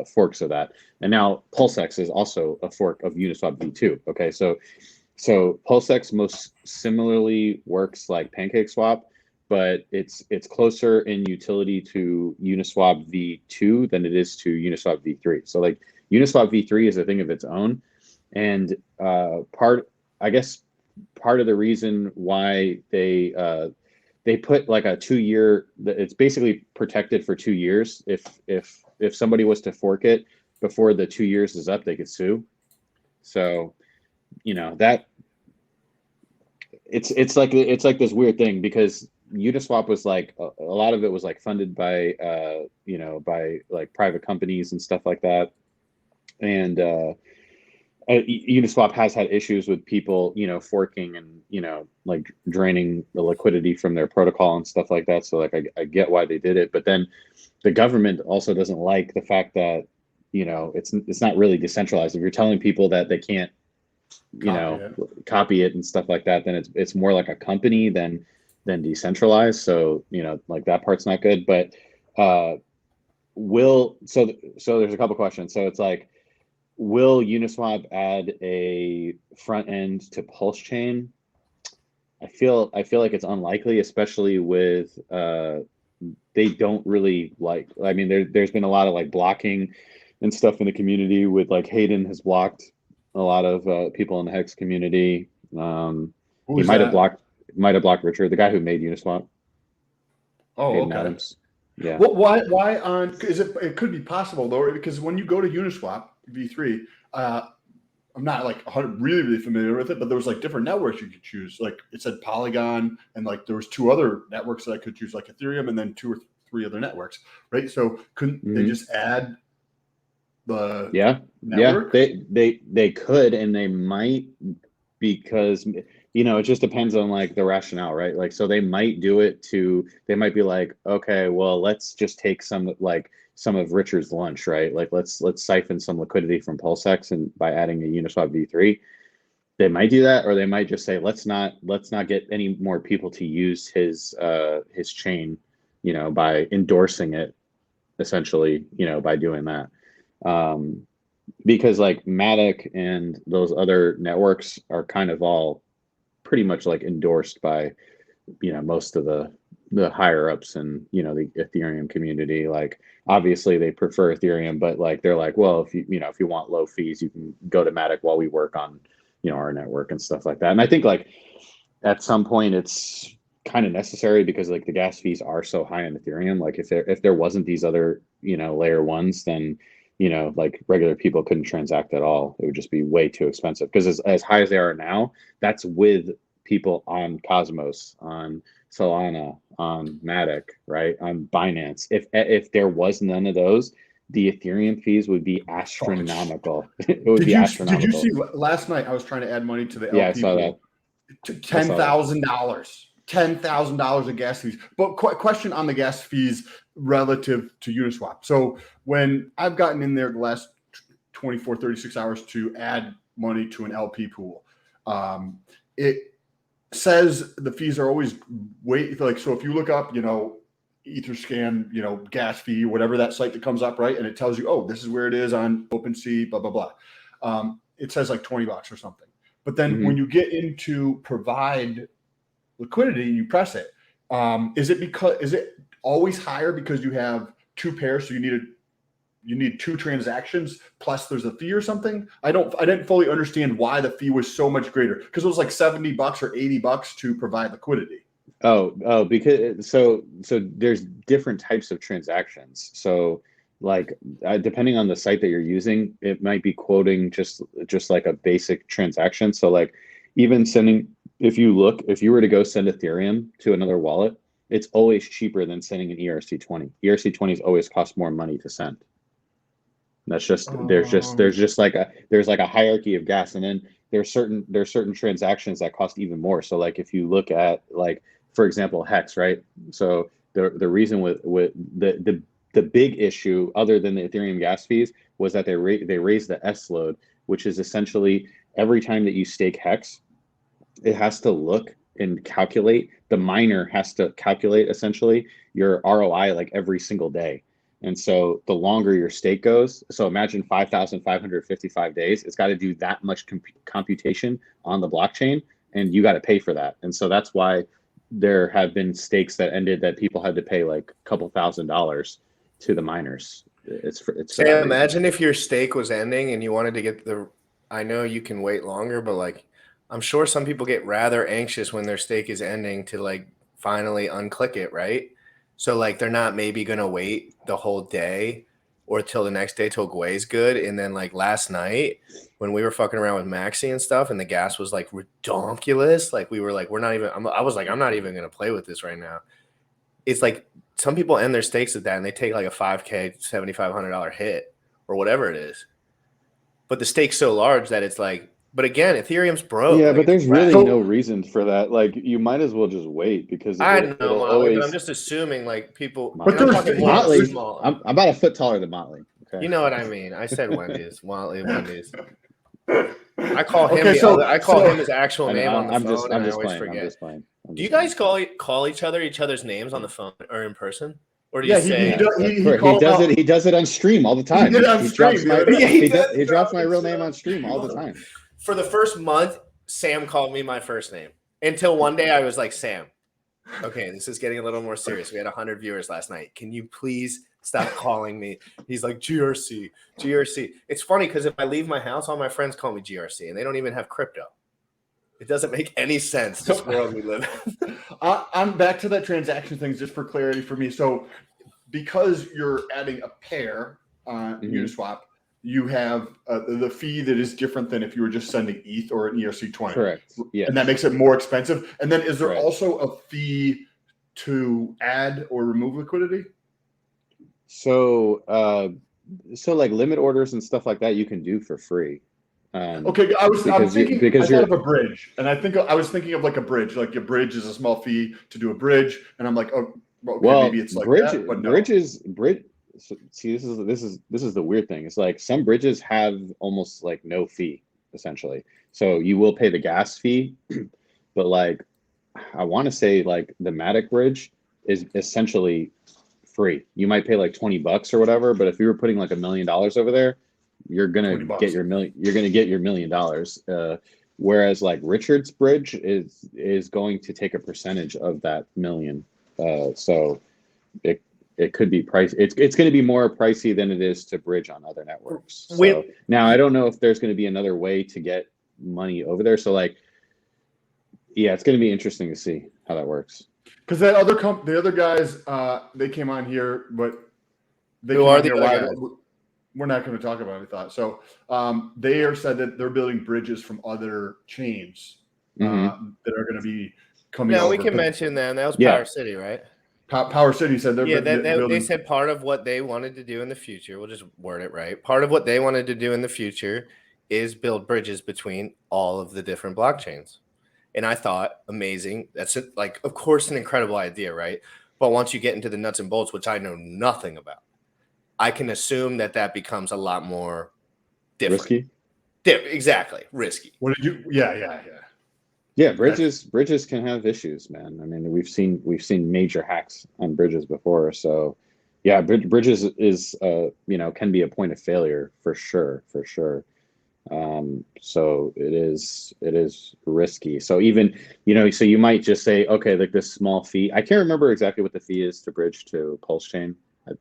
forks of that. And now PulseX is also a fork of Uniswap v2. Okay, so PulseX most similarly works like Pancake Swap, but it's closer in utility to Uniswap v2 than it is to Uniswap v3. So like Uniswap v3 is a thing of its own, and part of the reason why they put like a 2 year, it's basically protected for 2 years. If somebody was to fork it before the 2 years is up, they could sue. So that it's like this weird thing, because Uniswap was like a lot of it was like funded by by like private companies and stuff like that, and Uniswap has had issues with people forking and like draining the liquidity from their protocol and stuff like that. So like I get why they did it, but then the government also doesn't like the fact that it's not really decentralized. If you're telling people that they can't copy it and stuff like that, then it's more like a company than decentralized. So like that part's not good. But so there's a couple questions. So it's like, will Uniswap add a front end to pulsechain? I feel like it's unlikely, especially with they don't really like. I mean, there's been a lot of like blocking and stuff in the community with like Hayden has blocked a lot of people in the Hex community. He might have blocked Richard, the guy who made Uniswap. Oh, Hayden okay. Adams. Yeah. Well, why on? Because it could be possible though, because when you go to Uniswap v3, I'm not like really familiar with it, but there was like different networks you could choose. Like it said Polygon, and like there was 2 other networks that I could choose, like Ethereum, and then 2 or 3 other networks, right? So couldn't they just add the network? They could, and they might, because it just depends on like the rationale, right? Like, so they might do it they might be like, okay, well, let's just take some of Richard's lunch, right? Like let's siphon some liquidity from PulseX and by adding a Uniswap v3. They might do that, or they might just say, let's not get any more people to use his chain, by endorsing it, essentially, by doing that. Because like Matic and those other networks are kind of all pretty much like endorsed by most of the higher ups and the Ethereum community. Like obviously they prefer Ethereum, but like they're like, well, if you want low fees, you can go to Matic while we work on our network and stuff like that. And I think like at some point it's kind of necessary, because like the gas fees are so high on Ethereum. Like if there wasn't these other layer ones, then like regular people couldn't transact at all. It would just be way too expensive, because as high as they are now, that's with people on Cosmos, on Solana, on Matic, right, on Binance. If there was none of those, the Ethereum fees would be astronomical. It would be astronomical. Did you see last night? I was trying to add money to the LP. Yeah, I saw that. $10,000 of gas fees. But question on the gas fees relative to Uniswap. So when I've gotten in there the last 24, 36 hours to add money to an LP pool, it says the fees are always so if you look up, Etherscan, gas fee, whatever that site that comes up, right? And it tells you, oh, this is where it is on OpenSea, blah, blah, blah. It says like $20 or something. But then when you get into provide liquidity, you press it. Is it always higher because you have two pairs, so you need two transactions plus there's a fee or something? I didn't fully understand why the fee was so much greater, because it was like $70 or $80 to provide liquidity. Because so there's different types of transactions. So like depending on the site that you're using, it might be quoting just like a basic transaction. So like even sending, if you were to go send Ethereum to another wallet, it's always cheaper than sending an ERC20. ERC20s always cost more money to send. That's just there's like a hierarchy of gas, and then there's certain transactions that cost even more. So like if you look at, like, for example, Hex, right? So the reason with the big issue, other than the Ethereum gas fees, was that they raised the S load, which is essentially every time that you stake Hex, it has to look and calculate. The miner has to calculate essentially your ROI like every single day. And so the longer your stake goes, so imagine 5,555 days, it's got to do that much computation on the blockchain, and you got to pay for that. And so that's why there have been stakes that ended that people had to pay like a couple $1,000s to the miners. It's Sam, imagine if your stake was ending and you wanted to get I know you can wait longer, but like I'm sure some people get rather anxious when their stake is ending to like finally unclick it, right? So like they're not maybe gonna wait the whole day or till the next day till Gwei's good. And then like last night when we were fucking around with Maxi and stuff and the gas was like redonkulous, like we were like, I was like, I'm not even gonna play with this right now. It's like some people end their stakes at that and they take like a $5K, $7,500 hit or whatever it is. But the stake's so large that it's like, but again, Ethereum's broke. Yeah, like, but there's really no reason for that. Like, you might as well just wait, because I know, Motley, but I'm just assuming like people. But there's Motley. I'm about a foot taller than Motley. Okay. You know what I mean? I said Wendy's, Motley, Wendy's. I call him. Him his actual name on the phone, and I always forget. Do you guys call each other's names on the phone or in person? Or do you say he does it on stream all the time. He drops my real name on stream all the time. For the first month, Sam called me my first name until one day I was like, Sam, okay, this is getting a little more serious. We had 100 viewers last night. Can you please stop calling me? He's like, GRC. It's funny because if I leave my house, all my friends call me GRC and they don't even have crypto. It doesn't make any sense, this world we live in. I'm back to that transaction things just for clarity for me. So because you're adding a pair on Uniswap, you have the fee that is different than if you were just sending ETH or an ERC20. Correct. Yeah. And that makes it more expensive. And then is there also a fee to add or remove liquidity? So like limit orders and stuff like that you can do for free. Okay, I thought of a bridge, and I was thinking of like a bridge. Like a bridge is a small fee to do a bridge, and I'm like, oh, okay, well, maybe it's like bridge, that, but no. bridge. See, this is the weird thing. It's like some bridges have almost like no fee essentially. So you will pay the gas fee, but like I want to say like the Matic bridge is essentially free. You might pay like $20 or whatever, but if you were putting like $1 million over there, you're gonna get your $1 million. Whereas like Richard's bridge is going to take a percentage of that million. So it could be price. It's going to be more pricey than it is to bridge on other networks. So now I don't know if there's going to be another way to get money over there. So like, yeah, it's going to be interesting to see how that works. Because the other guys, they came on here, but who are the other guys? We're not going to talk about it, I thought. So they are said that they're building bridges from other chains that are going to be coming. Yeah, we can mention them. That was Power City, right? Power City said they said part of what they wanted to do in the future. We'll just word it right. Part of what they wanted to do in the future is build bridges between all of the different blockchains. And I thought, amazing. That's like, of course, an incredible idea, right? But once you get into the nuts and bolts, which I know nothing about, I can assume that becomes a lot more different. Risky? Exactly. Risky. What did you? Yeah. Yeah, bridges can have issues, man. I mean, we've seen major hacks on bridges before, so yeah, bridges is can be a point of failure for sure, for sure. So it is risky. So even so you might just say, okay, like this small fee. I can't remember exactly what the fee is to bridge to pulse chain.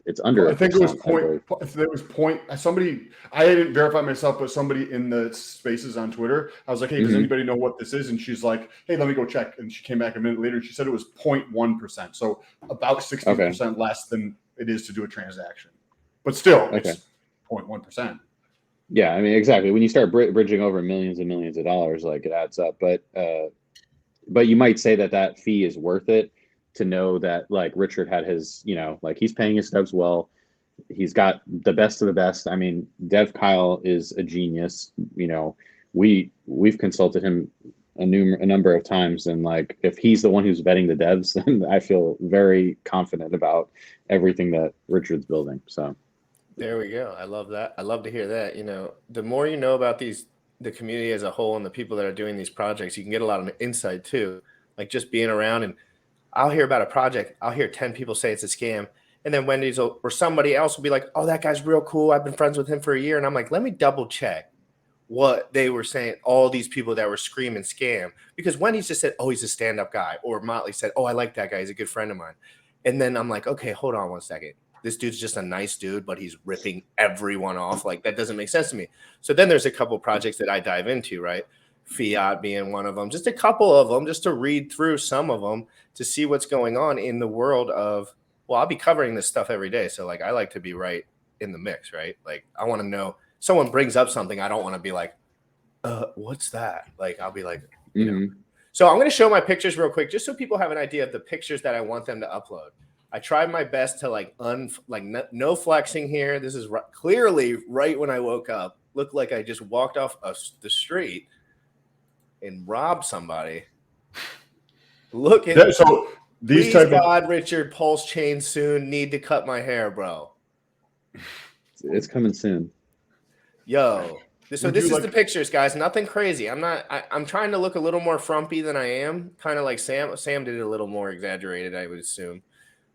It's under I think it was 1%, I believe. There was point. Somebody, I didn't verify myself, but somebody in the spaces on Twitter, I was like, "Hey, does Mhm. anybody know what this is?" And she's like, "Hey, let me go check." And she came back a minute later. And she said it was 0.1%, so about 60% less than it is to do a transaction. But still, it's 0.1%. Yeah, I mean, exactly. When you start bridging over millions and millions of dollars, like it adds up. But you might say that fee is worth it to know that like Richard had his, like he's paying his devs well. He's got the best of the best. I mean, Dev Kyle is a genius. We've consulted him a number of times, and like if he's the one who's vetting the devs, then I feel very confident about everything that Richard's building. So there we go. I love that. I love to hear that. The more you know about the community as a whole and the people that are doing these projects, you can get a lot of insight too. Like just being around, and I'll hear about a project. I'll hear 10 people say it's a scam. And then Wendy's or somebody else will be like, oh, that guy's real cool. I've been friends with him for a year. And I'm like, let me double check what they were saying. All these people that were screaming scam, because Wendy's just said, oh, he's a stand-up guy. Or Motley said, oh, I like that guy. He's a good friend of mine. And then I'm like, okay, hold on one second. This dude's just a nice dude, but he's ripping everyone off. Like that doesn't make sense to me. So then there's a couple projects that I dive into, right? Fiat being one of them, just a couple of them, just to read through some of them to see what's going on in the world of, well, I'll be covering this stuff every day. So like, I like to be right in the mix, right? Like I want to know someone brings up something. I don't want to be like, what's that? Like, I'll be like, So I'm going to show my pictures real quick, just so people have an idea of the pictures that I want them to upload. I tried my best to no flexing here. This is clearly right when I woke up. Looked like I just walked off the street and robbed somebody. Look at so these please God, Richard, pulse chain soon. Need to cut my hair, bro. it's coming soon. Yo. So this is the pictures, guys. Nothing crazy. I'm trying to look a little more frumpy than I am. Kind of like Sam. Sam did it a little more exaggerated, I would assume.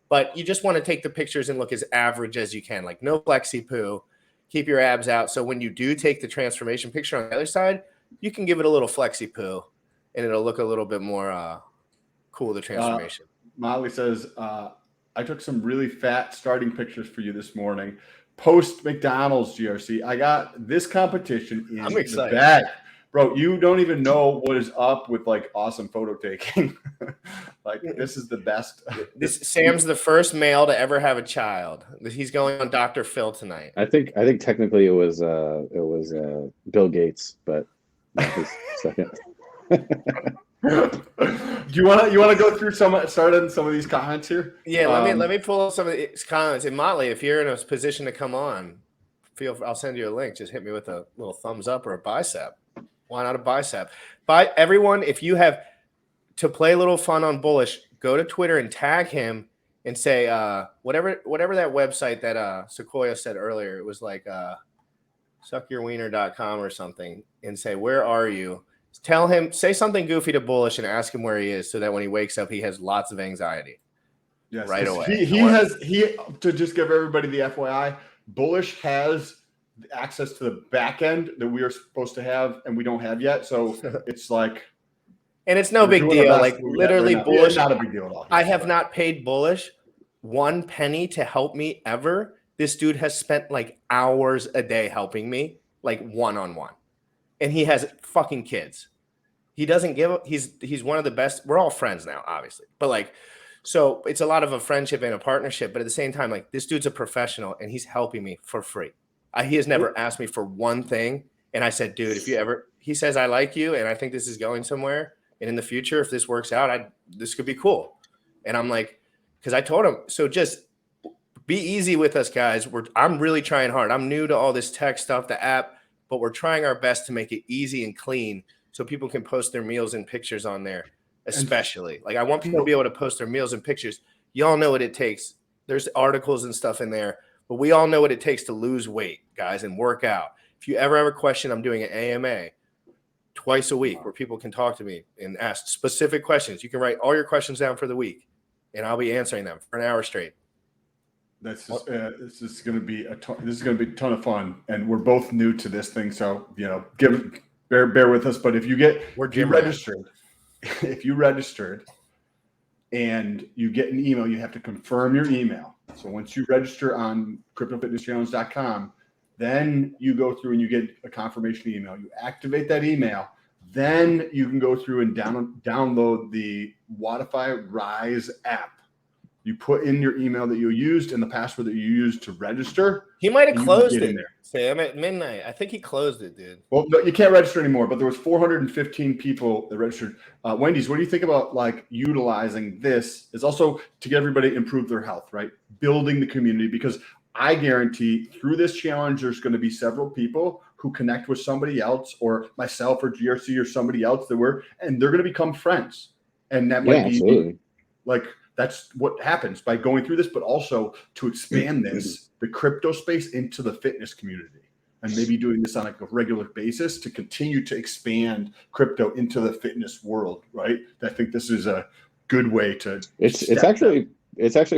But you just want to take the pictures and look as average as you can. Like no flexy poo. Keep your abs out. So when you do take the transformation picture on the other side, you can give it a little flexy poo. And it'll look a little bit more cool, the transformation. Molly says, I took some really fat starting pictures for you this morning. Post McDonald's GRC. I got this competition in the bag. Bro, you don't even know what is up with like awesome photo taking. Like this is the best. Sam's the first male to ever have a child. He's going on Dr. Phil tonight. I think technically it was Bill Gates, but his second. Do you want to go through start on some of these comments here? Yeah, let me pull up some of these comments. And Motley, if you're in a position to come on, I'll send you a link. Just hit me with a little thumbs up or a bicep. Why not a bicep? But everyone, if you have to play a little fun on Bullish, go to Twitter and tag him and say whatever that website that Sequoia said earlier. It was like suckyourwiener.com or something, and say, where are you? Tell him, say something goofy to Bullish and ask him where he is so that when he wakes up, he has lots of anxiety. Yes, right away. He to just give everybody the FYI, Bullish has access to the back end that we are supposed to have and we don't have yet. So it's like, and it's no big deal. Like literally Bullish, not a big deal at all. I have not paid Bullish 1 penny to help me ever. This dude has spent like hours a day helping me, like one-on-one. And he has fucking kids. He doesn't give up. He's one of the best. We're all friends now, obviously. But like, so it's a lot of a friendship and a partnership. But at the same time, like this dude's a professional and he's helping me for free. He has never asked me for one thing. And I said, dude, he says, I like you. And I think this is going somewhere. And in the future, if this works out, this could be cool. And I'm like, because I told him, so just be easy with us, guys. I'm really trying hard. I'm new to all this tech stuff, the app, but we're trying our best to make it easy and clean so people can post their meals and pictures on there, especially. Like I want people to be able to post their meals and pictures. Y'all know what it takes. There's articles and stuff in there, but we all know what it takes to lose weight, guys, and work out. If you ever have a question, I'm doing an AMA. twice a week where people can talk to me and ask specific questions. You can write all your questions down for the week, and I'll be answering them for an hour straight. That's just, this is going to be a ton of fun, and we're both new to this thing, so bear with us. But if you registered, if you registered, and you get an email, you have to confirm your email. So once you register on CryptoFitnessChallenge.com, then you go through and you get a confirmation email. You activate that email, then you can go through and download the Wodify Rise app. You put in your email that you used and the password that you used to register. He might have closed it, Sam, at midnight. I think he closed it, dude. Well, no, you can't register anymore, but there was 415 people that registered. Wendy's, what do you think about like utilizing this? Is also to get everybody to improve their health, right? Building the community, because I guarantee through this challenge, there's going to be several people who connect with somebody else, or myself or GRC or somebody else and they're going to become friends. And that might be absolutely. Like, that's what happens by going through this, but also to expand the crypto space into the fitness community, and maybe doing this on a regular basis to continue to expand crypto into the fitness world, right? I think this is a good way to. It's actually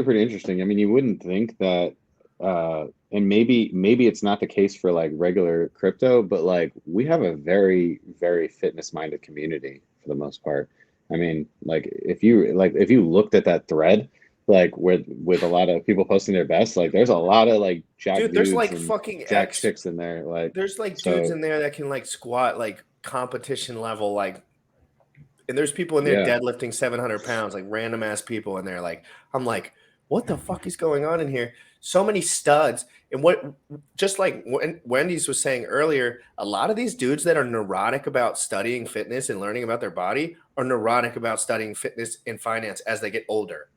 pretty interesting. I mean, you wouldn't think that, and maybe it's not the case for like regular crypto, but like we have a very, very fitness minded community for the most part. I mean, like if you looked at that thread, like with a lot of people posting their best, like there's a lot of like there's like fucking jack chicks in there. Like there's like dudes in there that can like squat like competition level, like, and there's people in there deadlifting 700 pounds, like random ass people in there. Like I'm like, what the fuck is going on in here? So many studs. And just like Wendy's was saying earlier, a lot of these dudes that are neurotic about studying fitness and learning about their body are neurotic about studying fitness and finance as they get older,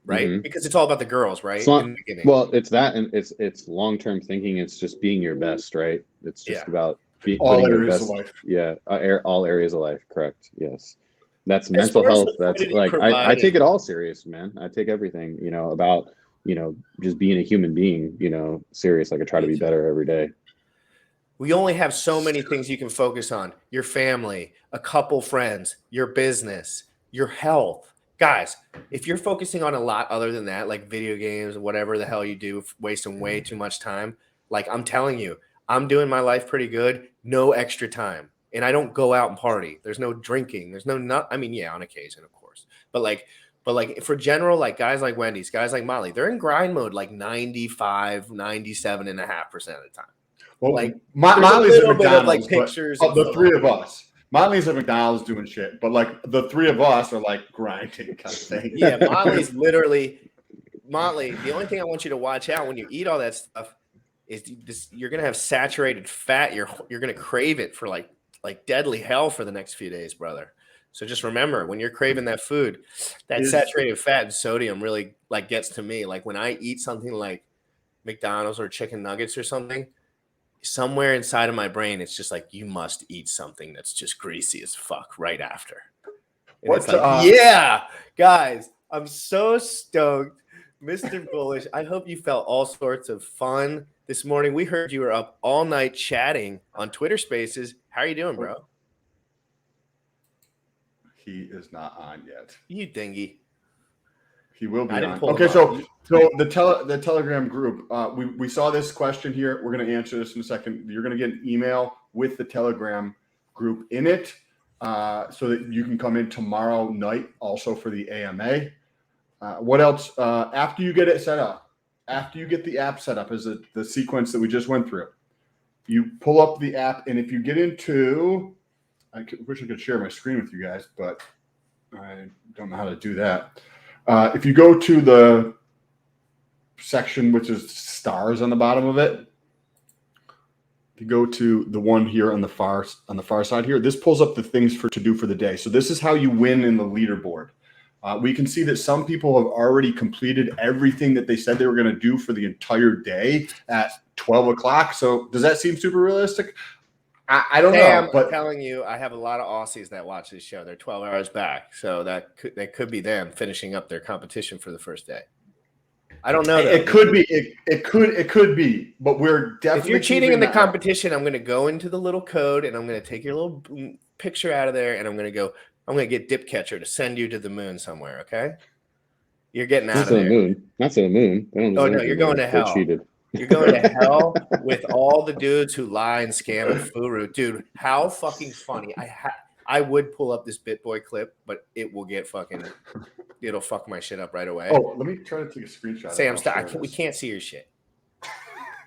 right? Mm-hmm. Because it's all about the girls, right? It's that, and it's long-term thinking. It's just being your best, right? It's just about all areas of life. Yeah, all areas of life. Correct. Yes. That's mental health. That's like I take it all serious, man. I take everything, about just being a human being, serious. Like I try to be better every day. We only have so many things you can focus on: your family, a couple friends, your business, your health. Guys, if you're focusing on a lot other than that, like video games, whatever the hell you do, wasting way too much time, like I'm telling you, I'm doing my life pretty good. No extra time. And I don't go out and party. There's no drinking. There's no I mean, yeah, on occasion, of course. But like for general, like guys like Wendy's, guys like Molly, they're in grind mode like 97.5% of the time. Well, like Molly's at McDonald's, like pictures of the three of us. Molly's at McDonald's doing shit, but like the three of us are like grinding kind of thing. Yeah, Molly's literally Molly. The only thing I want you to watch out when you eat all that stuff is you're gonna have saturated fat. You're gonna crave it for like deadly hell for the next few days, brother. So just remember, when you're craving that food, that saturated fat and sodium really like gets to me. Like when I eat something like McDonald's or chicken nuggets or something, somewhere inside of my brain, it's just like, you must eat something that's just greasy as fuck right after. And it's like, yeah, guys, I'm so stoked. Mr. Bullish, I hope you felt all sorts of fun this morning. We heard you were up all night chatting on Twitter Spaces. How are you doing, bro? He is not on yet. You dingy. He will be on. Okay, so the Telegram group, we saw this question here. We're going to answer this in a second. You're going to get an email with the Telegram group in it, so that you can come in tomorrow night also for the AMA. What else? After you get it set up, after you get the app set up, is the sequence that we just went through. You pull up the app, and if you get into, wish I could share my screen with you guys, but I don't know how to do that. If you go to the section which is stars on the bottom of it, if you go to the one here on the far side here, this pulls up the things to do for the day. So this is how you win in the leaderboard. We can see that some people have already completed everything that they said they were going to do for the entire day at 12 o'clock. So does that seem super realistic? I don't know. But I'm telling you, I have a lot of Aussies that watch this show. They're 12 hours back. So that could be them finishing up their competition for the first day. I don't know. It could be. It could be. But we're definitely. If you're cheating in the keeping that out. competition, I'm going to go into the little code and I'm going to take your little picture out of there and I'm going to get Dip Catcher to send you to the moon somewhere. Okay. You're getting out Not of to the there. moon. Not to the moon. Oh no, you're going to hell. Cheated. You're going to hell with all the dudes who lie and scam at Furu. Dude, how fucking funny. I would pull up this BitBoy clip, but it will get fucking, it'll fuck my shit up right away. Oh, let me try to take a screenshot. Sam, stop. We can't see your shit.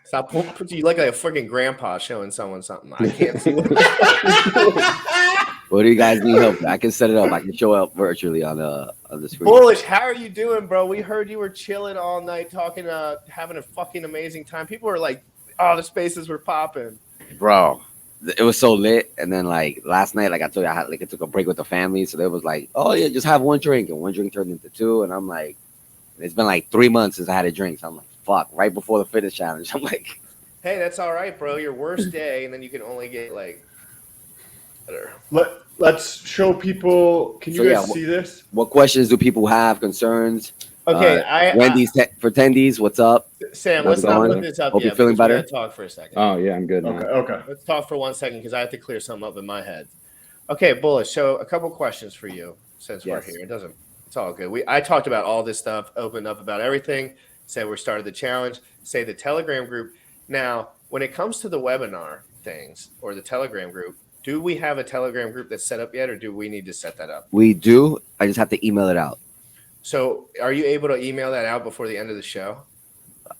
Stop. You look like a freaking grandpa showing someone something. I can't see it. What do you guys need help? I can set it up. I can show up virtually on the screen. Bullish, how are you doing, bro? We heard you were chilling all night, talking, having a fucking amazing time. People were like, "Oh, the spaces were popping." Bro, it was so lit. And then like last night, like I told you, I took a break with the family, so they was like, "Oh yeah, just have one drink," and one drink turned into two, and I'm like, it's been like 3 months since I had a drink, so I'm like, fuck, right before the fitness challenge, I'm like, hey, that's all right, bro. Your worst day, and then you can only get like better. Let's show people. Can you guys see this? What questions do people have? Concerns? Okay, Wendy's for attendees. What's up? Sam, let's not put this up Hope yet. you're feeling better. Talk for a second. Oh yeah, I'm good. Okay. Let's talk for 1 second because I have to clear something up in my head. Okay, Bullish. So a couple questions for you since we're here. It's all good. I talked about all this stuff, opened up about everything. Said we started the challenge. Say the Telegram group. Now, when it comes to the webinar things or the Telegram group, do we have a Telegram group that's set up yet, or do we need to set that up? We do. I just have to email it out. So are you able to email that out before the end of the show?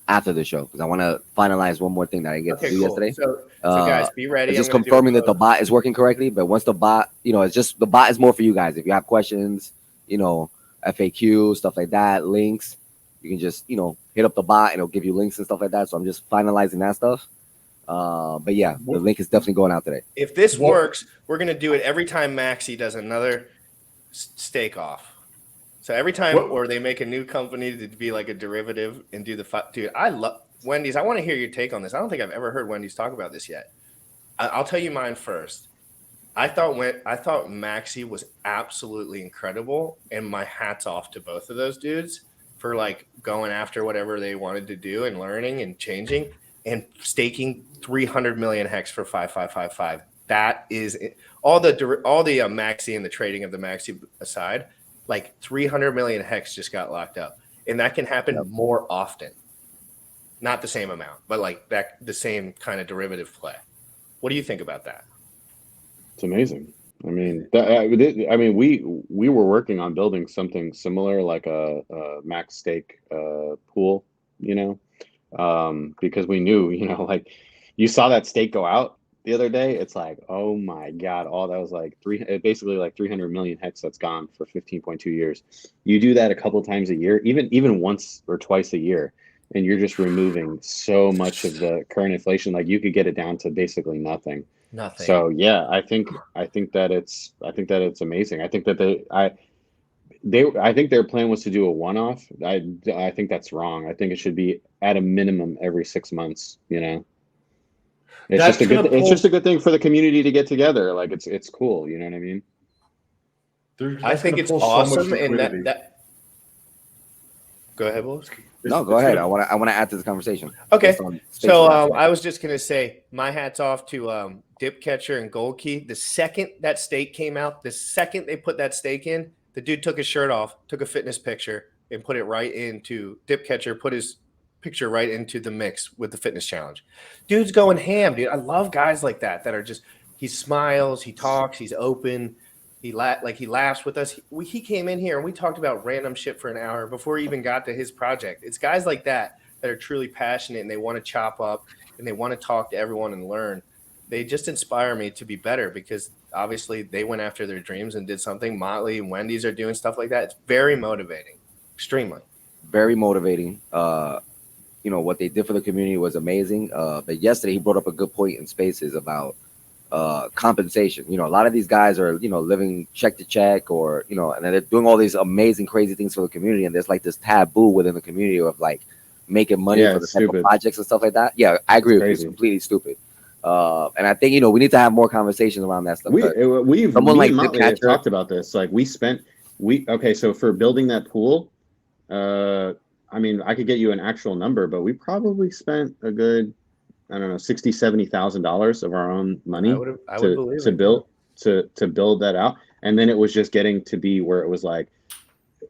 After the show, because I want to finalize one more thing that I get to do yesterday. So guys, be ready. Just confirming that the bot is working correctly. But once the bot, it's just the bot is more for you guys. If you have questions, FAQ, stuff like that, links, you can just, hit up the bot and it'll give you links and stuff like that. So I'm just finalizing that stuff. But yeah, the link is definitely going out today. If this works, we're going to do it every time Maxi does another stake off. So every time, or they make a new company to be like a derivative and do the dude. I love Wendy's. I want to hear your take on this. I don't think I've ever heard Wendy's talk about this yet. I'll tell you mine first. I thought Maxi was absolutely incredible, and my hat's off to both of those dudes for like going after whatever they wanted to do and learning and changing and staking 300 million hex for 5555. That is all the Maxi and the trading of the Maxi aside. Like 300 million hex just got locked up, and that can happen more often. Not the same amount, but like the same kind of derivative play. What do you think about that? It's amazing. I mean, we were working on building something similar, like a max stake pool, because we knew, like you saw that stake go out the other day. It's like, oh my God, all that was like basically like 300 million hex that's gone for 15.2 years. You do that a couple times a year, even once or twice a year, and you're just removing so much of the current inflation. Like you could get it down to basically nothing. So yeah, I think that it's amazing. I think that I think their plan was to do a one-off. I think that's wrong. I think it should be at a minimum every 6 months. It's just a good thing for the community to get together. Like it's cool. You know what I mean? I think it's awesome, and that. Go ahead, Willis. No, go ahead. I want to add to the conversation. Okay, so I was just gonna say my hats off to Dip Catcher and Gold Key. The second that stake came out, the second they put that stake in, the dude took his shirt off, took a fitness picture, and put it right into Dip Catcher. Put his picture right into the mix with the fitness challenge. Dude's going ham, dude. I love guys like that are just, he smiles, he talks, he's open, he laughs with us. He came in here and we talked about random shit for an hour before he even got to his project. It's guys like that are truly passionate and they want to chop up and they want to talk to everyone and learn. They just inspire me to be better because obviously they went after their dreams and did something. Motley and Wendy's are doing stuff like that. It's very motivating, extremely. Very motivating. What they did for the community was amazing. But yesterday he brought up a good point in Spaces about compensation. A lot of these guys are, living check to check or, and they're doing all these amazing, crazy things for the community. And there's like this taboo within the community of like making money for the type of projects and stuff like that. Yeah, I agree with you. It's completely stupid. And I think, we need to have more conversations around that stuff. We've talked about this. Like so for building that pool, I mean, I could get you an actual number, but we probably spent a good, I don't know, $60,000-$70,000 of our own money I would believe to it. build to build that out. And then it was just getting to be where it was like,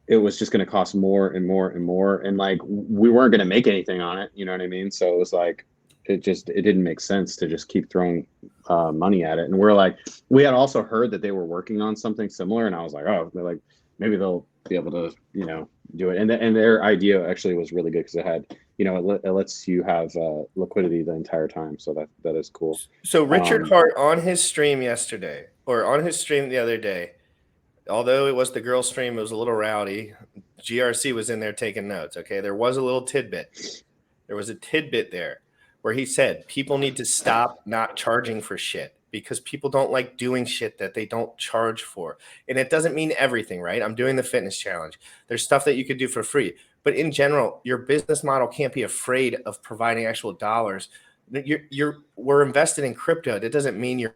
it was just going to cost more and more and more. And like, we weren't going to make anything on it. You know what I mean? So it was like, it didn't make sense to just keep throwing money at it. And we're like, we had also heard that they were working on something similar. And I was like, oh, they're like, maybe they'll be able to, you know, do it. And their idea actually was really good because it had, you know, it lets you have liquidity the entire time. So that is cool. So Richard Hart on his stream yesterday, or on his stream the other day, although it was the girl stream, it was a little rowdy. GRC was in there taking notes. Okay, there was a little tidbit. There was a tidbit there where he said people need to stop not charging for shit because people don't like doing shit that they don't charge for. And it doesn't mean everything, right? I'm doing the fitness challenge. There's stuff that you could do for free. But in general, your business model can't be afraid of providing actual dollars. We're invested in crypto. That doesn't mean your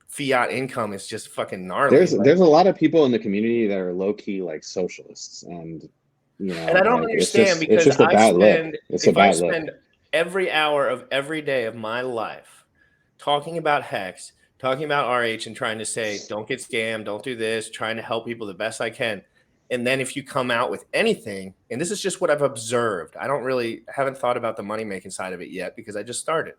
fiat income is just fucking gnarly. There's a lot of people in the community that are low key like socialists, and you know, and I don't like, understand because it's just a bad look. It's a bad look. Spend every hour of every day of my life talking about Hex, talking about RH, and trying to say, don't get scammed, don't do this, trying to help people the best I can. And then if you come out with anything, and this is just what I've observed, haven't thought about the money making side of it yet because I just started.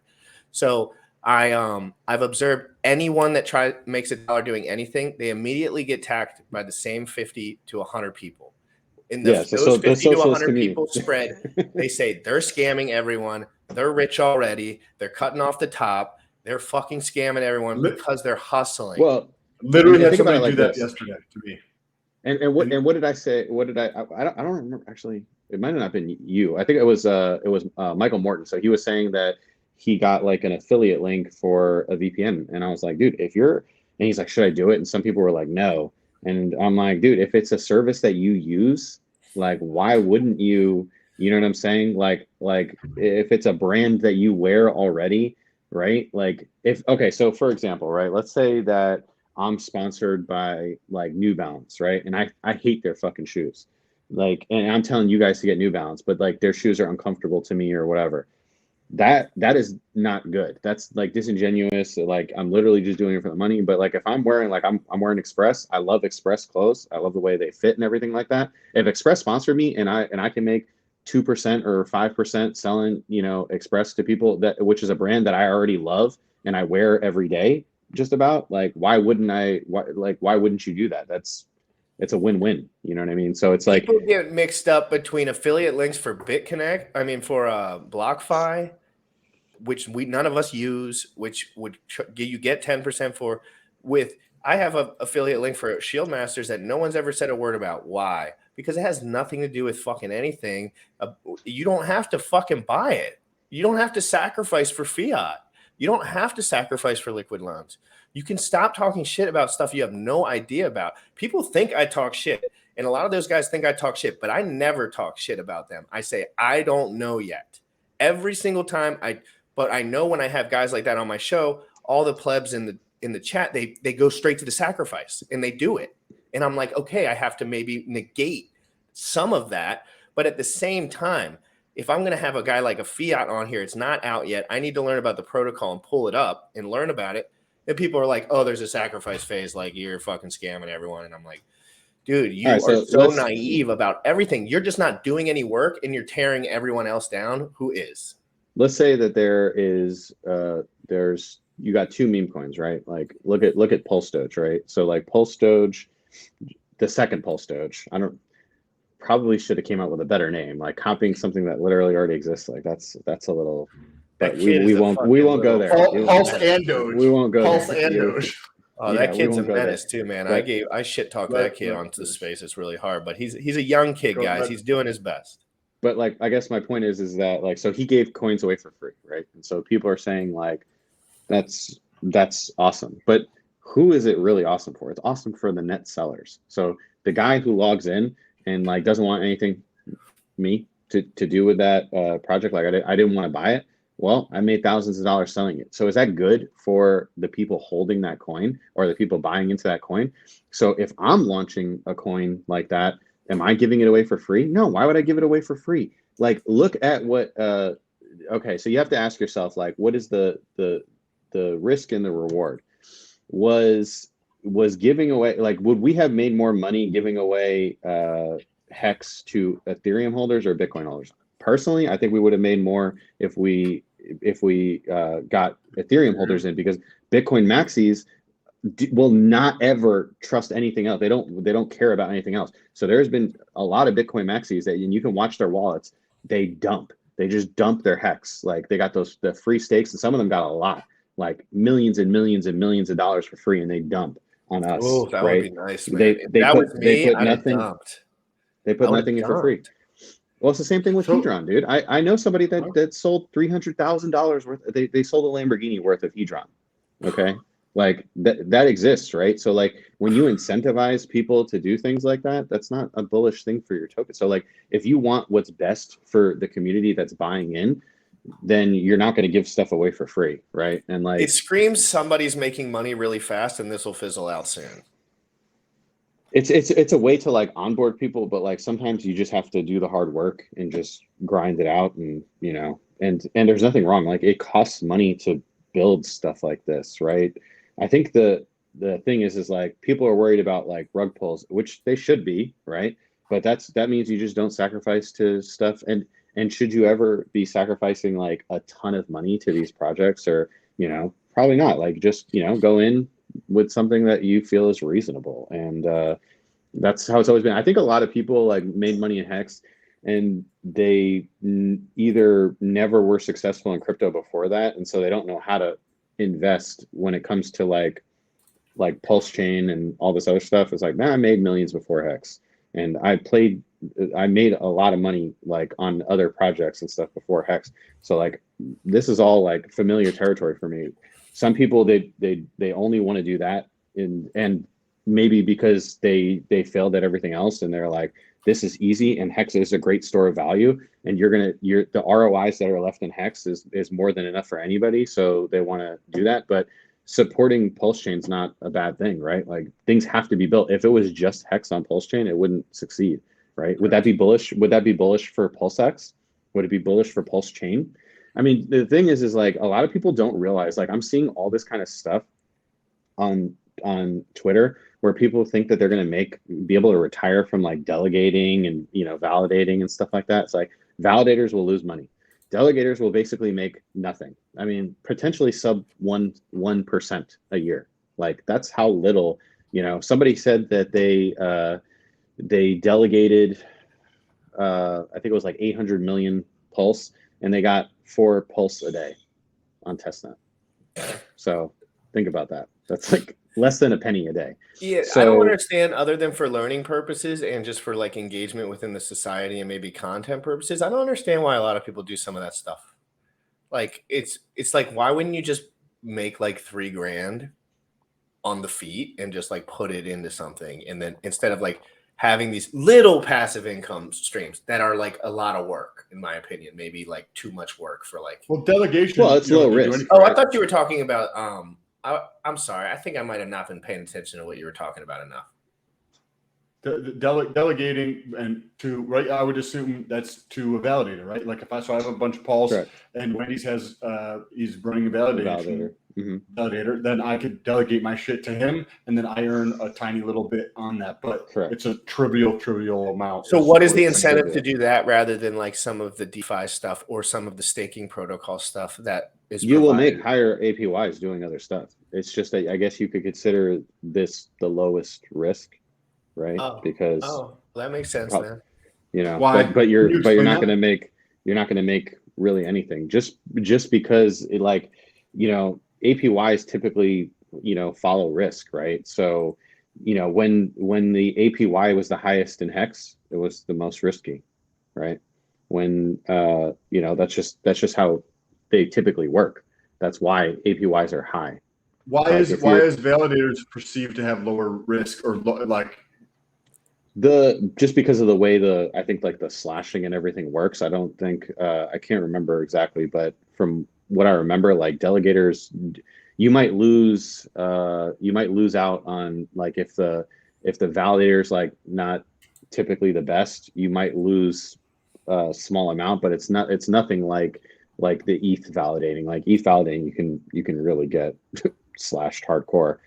So I've observed anyone that makes $1 doing anything, they immediately get tagged by the same 50 to 100 people. In those 50 to 100 people spread, they say they're scamming everyone, they're rich already, they're cutting off the top, they're fucking scamming everyone because they're hustling. Well, literally had somebody do that yesterday to me. And what did I say? What did I don't remember actually. It might have not been you. I think it was Michael Morton. So he was saying that he got like an affiliate link for a VPN, and I was like, dude, and he's like, should I do it? And some people were like, no. And I'm like, dude, if it's a service that you use, like, why wouldn't you? You know what I'm saying? Like if it's a brand that you wear already, right? Like so for example, right? Let's say that I'm sponsored by like New Balance, right? And I hate their fucking shoes. Like, and I'm telling you guys to get New Balance, but like their shoes are uncomfortable to me or whatever. That is not good. That's like disingenuous. Like, I'm literally just doing it for the money. But like, if I'm wearing, like, I'm wearing Express, I love Express clothes. I love the way they fit and everything like that. If Express sponsored me and I can make 2% or 5% selling, you know, Express to people, which is a brand that I already love and I wear every day, just about, like, why wouldn't you do that? It's a win-win. You know what I mean? So it's like people get mixed up between affiliate links for BitConnect. I mean, for BlockFi, which none of us use, which would you get 10% for. I have an affiliate link for Shield Masters that no one's ever said a word about. Why? Because it has nothing to do with fucking anything. You don't have to fucking buy it. You don't have to sacrifice for fiat. You don't have to sacrifice for liquid loans. You can stop talking shit about stuff you have no idea about. People think I talk shit, and a lot of those guys think I talk shit, but I never talk shit about them. I say, I don't know yet. Every single time but I know when I have guys like that on my show, all the plebs in the chat, they go straight to the sacrifice, and they do it. And I'm like, okay, I have to maybe negate some of that. But at the same time, if I'm going to have a guy like a Fiat on here, it's not out yet. I need to learn about the protocol and pull it up and learn about it. And people are like, oh, there's a sacrifice phase. Like, you're fucking scamming everyone. And I'm like, dude, you are so naive about everything. You're just not doing any work, and you're tearing everyone else down who is. Let's say that there is, you got two meme coins, right? Like, look at Pulse Doge, right? So like Pulse Doge, the second Pulse Doge, probably should have came out with a better name, like copying something that literally already exists. Like that's a little, but we won't go there. Pulse and Doge. We won't go Pulse there. and Doge. Oh, that kid's a menace too, man. I shit talk that kid onto the space. It's really hard, but he's a young kid, guys. He's doing his best. But like, I guess my point is that, like, so he gave coins away for free, right? And so people are saying like, that's awesome. But who is it really awesome for? It's awesome for the net sellers. So the guy who logs in and like doesn't want anything to do with that project, like I didn't want to buy it. Well, I made thousands of dollars selling it. So is that good for the people holding that coin or the people buying into that coin? So if I'm launching a coin like that, am I giving it away for free? No. Why would I give it away for free? like look at what okay, so you have to ask yourself, like, what is the risk and the reward? Was giving away, like, would we have made more money giving away hex to Ethereum holders or Bitcoin holders? Personally, I think we would have made more if we got Ethereum holders in, because Bitcoin maxis will not ever trust anything else. They don't care about anything else. So there's been a lot of Bitcoin maxis that, and you can watch their wallets. They just dump their hex. Like, they got the free stakes, and some of them got a lot, like millions and millions and millions of dollars for free, and they dump on us. Oh, that right? would be nice, man. They put nothing. They put nothing in for free. Well, it's the same thing with Hedron, dude. I know somebody that sold $300,000 worth. They sold a Lamborghini worth of Hedron. Okay, like that exists, right? So like when you incentivize people to do things like that, that's not a bullish thing for your token. So like if you want what's best for the community that's buying in, then you're not going to give stuff away for free, right? And like it screams somebody's making money really fast, and this will fizzle out soon. It's a way to like onboard people, but like sometimes you just have to do the hard work and just grind it out, and you know, and there's nothing wrong. Like, it costs money to build stuff like this, right? I think the thing is like people are worried about like rug pulls, which they should be, right? But that means you just don't sacrifice to stuff. And should you ever be sacrificing like a ton of money to these projects, or, you know, probably not. Like, just, you know, go in with something that you feel is reasonable. And that's how it's always been. I think a lot of people like made money in Hex, and they either never were successful in crypto before that, and so they don't know how to invest when it comes to like pulsechain and all this other stuff. It's like, man, I made millions before Hex, and I made a lot of money like on other projects and stuff before Hex. So like this is all like familiar territory for me. Some people they only want to do that, and maybe because they failed at everything else, and they're like, this is easy, and Hex is a great store of value, and the ROIs that are left in Hex is more than enough for anybody, so they want to do that. But supporting pulsechain is not a bad thing, right? Like, things have to be built. If it was just Hex on pulsechain, it wouldn't succeed, right? Would that be bullish? Would that be bullish for PulseX? Would it be bullish for pulsechain? I mean, the thing is like a lot of people don't realize, like, I'm seeing all this kind of stuff on Twitter where people think that they're going to be able to retire from like delegating and, you know, validating and stuff like that. It's like, validators will lose money. Delegators will basically make nothing. I mean, potentially sub 1% a year. Like, that's how little, you know. Somebody said that they delegated, I think it was like 800 million pulse, and they got 4 pulse a day on testnet. So think about that. That's like less than a penny a day. Yeah, so, I don't understand, other than for learning purposes and just for like engagement within the society and maybe content purposes. I don't understand why a lot of people do some of that stuff. Like, it's like, why wouldn't you just make like $3,000 on the feet and just like put it into something, and then instead of like having these little passive income streams that are like a lot of work, in my opinion, maybe like too much work for like. Well, delegation. Well, it's low risk. Oh, I thought you were talking about. I'm sorry. I think I might have not been paying attention to what you were talking about enough. Delegating and to, right, I would assume that's to a validator, right? Like, if I have a bunch of pulse, correct, and Wendy's has he's running a validator, then I could delegate my shit to him, and then I earn a tiny little bit on that. But correct, it's a trivial amount. So what is the incentive to do that rather than like some of the DeFi stuff or some of the staking protocol stuff that is you will make higher APYs doing other stuff? It's just that I guess you could consider this the lowest risk, right? Because that makes sense, man. You know, but you're not going to make really anything just because it, like, you know, APYs typically, you know, follow risk, right? So, you know, when the APY was the highest in Hex, it was the most risky, right? When you know, that's just how they typically work. That's why APYs are high. Why is validators perceived to have lower risk, or like just because of the way I think like the slashing and everything works? I don't think I can't remember exactly, but from what I remember, like, delegators, you might lose out on, like, if the validator's like not typically the best, you might lose small amount, but it's nothing like the ETH validating. Like ETH validating, you can really get slashed hardcore.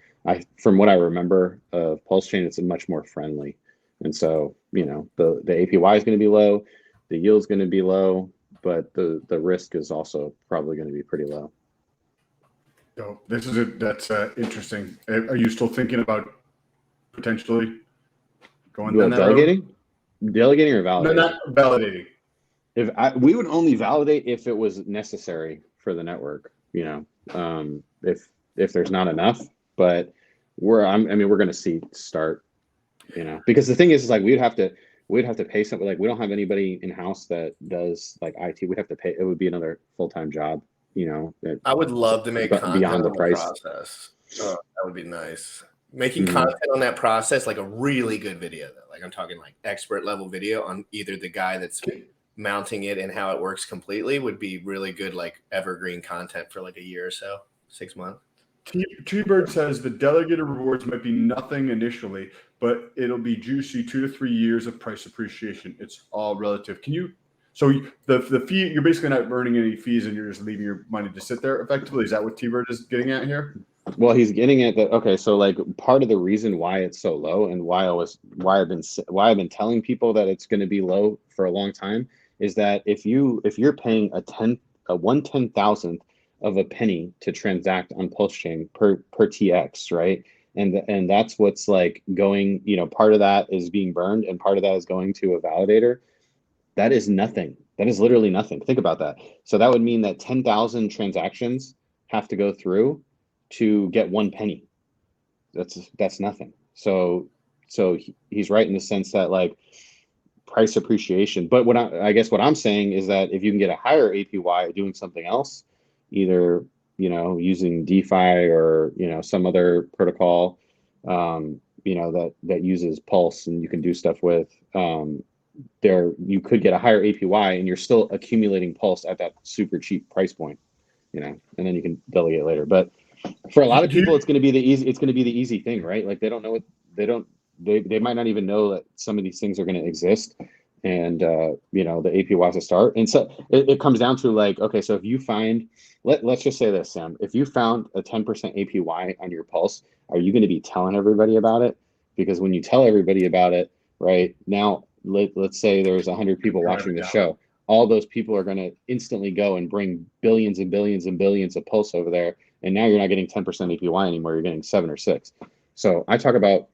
From what I remember of pulsechain, it's much more friendly, and so the APY is going to be low, the yield is going to be low, but the risk is also probably going to be pretty low. So that's interesting. Are you still thinking about potentially going down that delegating or validating? No, not validating. We would only validate if it was necessary for the network, if there's not enough, but we're going to see start, because the thing is like we'd have to pay something. Like we don't have anybody in house that does like IT. We'd have to pay. It would be another full-time job, I would love to make content beyond the on price. Process. Oh, that would be nice. Making content on that process, like a really good video though. Like I'm talking like expert level video on either the guy that's mounting it and how it works completely would be really good, like evergreen content for like a year or so, 6 months. T-Bird says the delegated rewards might be nothing initially, but it'll be juicy 2 to 3 years of price appreciation. It's all relative. So the fee, you're basically not earning any fees and you're just leaving your money to sit there effectively. Is that what T-Bird is getting at here? Well, he's getting at that. Okay, so like part of the reason why it's so low and why I've been telling people that it's going to be low for a long time is that if you're paying a 1/10,000th of a penny to transact on pulsechain per TX, right? And that's what's like going. Part of that is being burned, and part of that is going to a validator. That is nothing. That is literally nothing. Think about that. So that would mean that 10,000 transactions have to go through to get 1 penny. That's nothing. So he's right in the sense that like price appreciation. But I guess what I'm saying is that if you can get a higher APY doing something else, either using DeFi or some other protocol, that uses Pulse and you can do stuff with, you could get a higher APY and you're still accumulating Pulse at that super cheap price point, and then you can delegate later. But for a lot of people, it's going to be the easy thing, right? Like they might not even know that some of these things are going to exist, and the APY to start. And so it comes down to like, okay, so if you find, let's just say this, Sam, if you found a 10% APY on your Pulse, are you going to be telling everybody about it? Because when you tell everybody about it, right now, let's say there's 100 people watching the show, all those people are going to instantly go and bring billions and billions and billions of Pulse over there. And now you're not getting 10% APY anymore. You're getting 7 or 6. So I talk about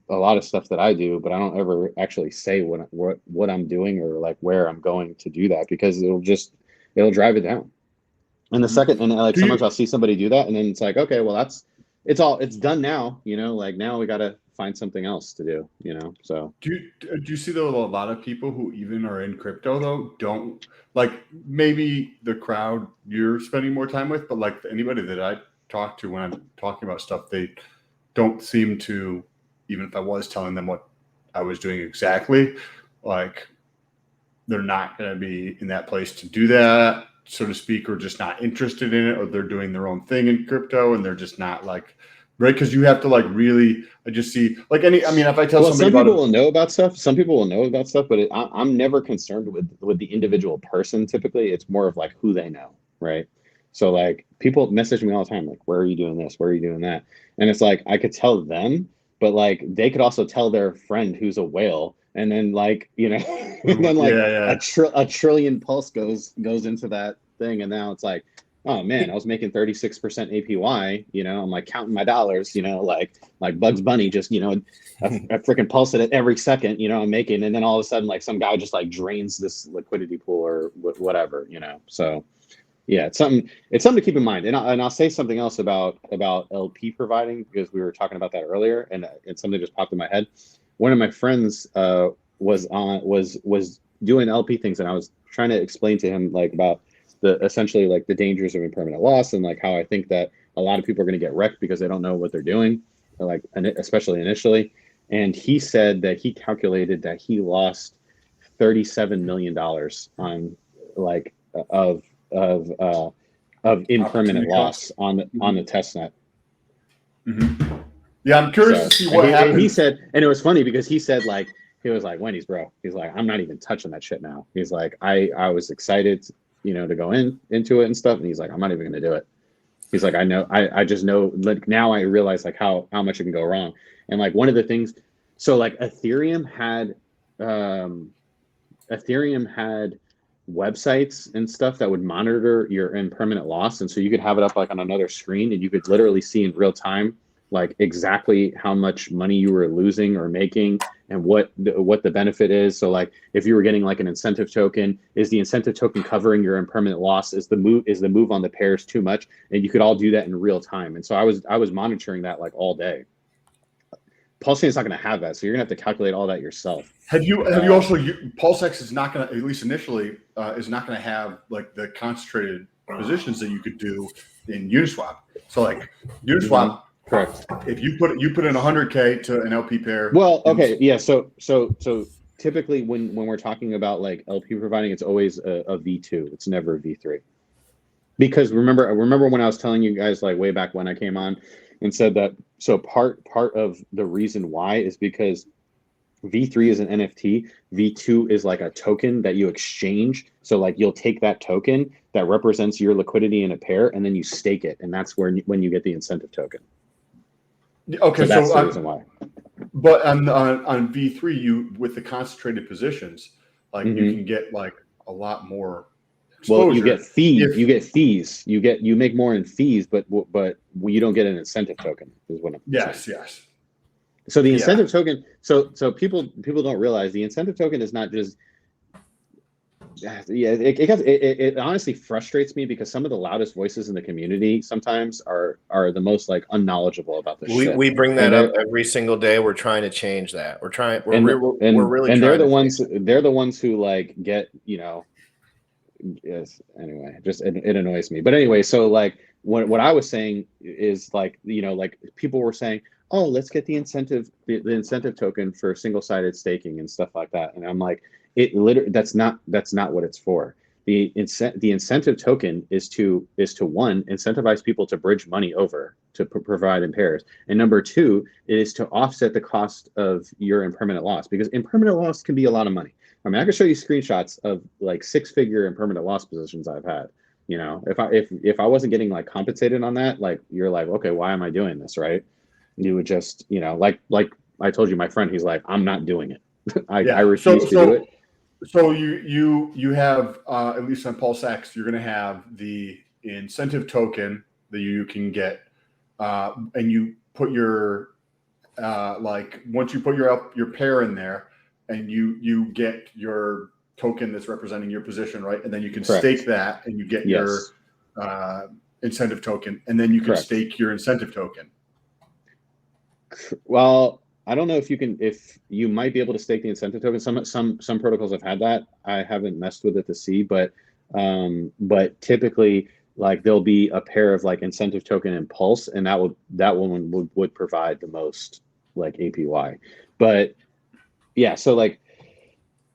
a lot of stuff that I do, but I don't ever actually say what I'm doing or like where I'm going to do that, because it'll drive it down. And the second, and like sometimes I'll see somebody do that, and then it's like, okay, well it's done now, like now we got to find something else to do, so. Do you see though a lot of people who even are in crypto though don't, like maybe the crowd you're spending more time with, but like anybody that I talk to when I'm talking about stuff, they don't seem to, even if I was telling them what I was doing exactly, like they're not going to be in that place to do that, so to speak, or just not interested in it, or they're doing their own thing in crypto and they're just not like, right? Because you have to like really, I just see like if I tell somebody some people will know about stuff. Some people will know about stuff, but I'm never concerned with the individual person. Typically, it's more of like who they know, right? So like people message me all the time, like, where are you doing this? Where are you doing that? And it's like, I could tell them, but like they could also tell their friend who's a whale, and then like, and then like a trillion Pulse goes into that thing. And now it's like, oh man, I was making 36% APY, I'm like counting my dollars, like Bugs Bunny, just, a freaking Pulse at every second, I'm making, and then all of a sudden, like some guy just like drains this liquidity pool or whatever, so yeah, it's something to keep in mind. And I'll say something else about LP providing, because we were talking about that earlier, and something just popped in my head. One of my friends was doing LP things, and I was trying to explain to him like about essentially like the dangers of impermanent loss, and like how I think that a lot of people are going to get wrecked because they don't know what they're doing, like especially initially. And he said that he calculated that he lost $37 million on like of impermanent loss on the test net. Mm-hmm. Yeah, I'm curious to see what happened. He said, and it was funny because he said like he was like, Wendy's, bro. He's like, I'm not even touching that shit now. He's like, I was excited, to go into it and stuff. And he's like, I'm not even gonna do it. He's like, I know, I just know, like, now I realize like how much it can go wrong. And like one of the things, so like Ethereum had websites and stuff that would monitor your impermanent loss, and so you could have it up like on another screen, and you could literally see in real time like exactly how much money you were losing or making, and what the benefit is. So like if you were getting like an incentive token, is the incentive token covering your impermanent loss? Is the move on the pairs too much? And you could all do that in real time. And so I was monitoring that like all day. pulsechain is not going to have that, so you're going to have to calculate all that yourself. Have you also PulseX is not going to, at least initially, is not going to have like the concentrated positions that you could do in Uniswap. So like Uniswap, correct. If you put in 100K to an LP pair. Well, okay, yeah. So typically when we're talking about like LP providing, it's always a V2. It's never a V3. Because remember when I was telling you guys like way back when I came on and said that, so part of the reason why is because V3 is an NFT, V2 is like a token that you exchange. So like you'll take that token that represents your liquidity in a pair and then you stake it, and that's when you get the incentive token. Okay, so that's the reason why. But on V3, you with the concentrated positions, like you can get like a lot more exposure. Well, you get fees. You make more in fees, but you don't get an incentive token. Is what I'm saying. Yes. So the incentive token. So people don't realize the incentive token is not just. Yeah, it honestly frustrates me because some of the loudest voices in the community sometimes are the most like unknowledgeable about this shit. We bring that up every single day. We're trying to change that. We're really and they're the ones who like get, yes, anyway, just it annoys me. But anyway, so like what I was saying is like, like people were saying, oh, let's get the incentive token for single-sided staking and stuff like that. And I'm like, that's not what it's for. The incentive token is to one, incentivize people to bridge money over to provide in pairs, and number two, it is to offset the cost of your impermanent loss, because impermanent loss can be a lot of money. I mean, I can show you screenshots of like 6-figure impermanent loss positions I've had. If I wasn't getting like compensated on that, like you're like, okay, why am I doing this, right? You would just, like I told you, my friend, he's like, I'm not doing it. I refuse to do it. So you have at least on PulseX, you're going to have the incentive token that you can get, and you put your once you put your pair in there, and you get your token that's representing your position, right? And then you can stake that, and you get your incentive token, and then you can stake your incentive token. Well, I don't know if you might be able to stake the incentive token. Some protocols have had that. I haven't messed with it to see, but typically like there'll be a pair of like incentive token and Pulse, and that one would provide the most like APY. But yeah, so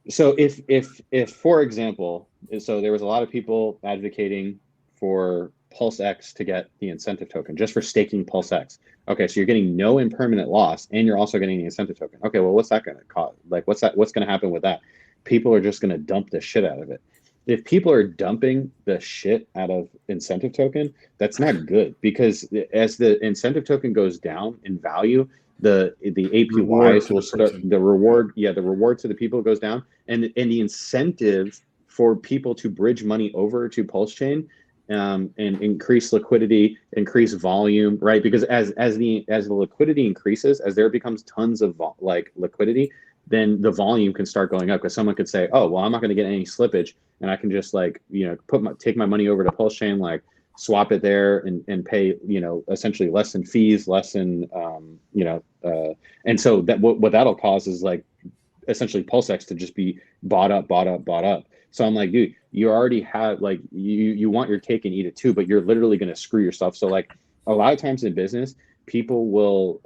if for example, so there was a lot of people advocating for PulseX to get the incentive token just for staking PulseX. Okay, so you're getting no impermanent loss, and you're also getting the incentive token. Okay, well, what's that going to cost? Like, what's going to happen with that? People are just going to dump the shit out of it. If people are dumping the shit out of incentive token, that's not good, because as the incentive token goes down in value, the APYs will start, the reward to the people goes down, and the incentive for people to bridge money over to PulseChain and increase liquidity, increase volume, right? Because as the liquidity increases, as there becomes tons of liquidity, then the volume can start going up, because someone could say, oh, well, I'm not going to get any slippage, and I can just like, take my money over to PulseChain, like swap it there and pay, essentially less in fees, less in, and so that what that'll cause is like essentially PulseX to just be bought up. So I'm like, dude, you already have like you want your cake and eat it too, but you're literally going to screw yourself. So like a lot of times in business, people will,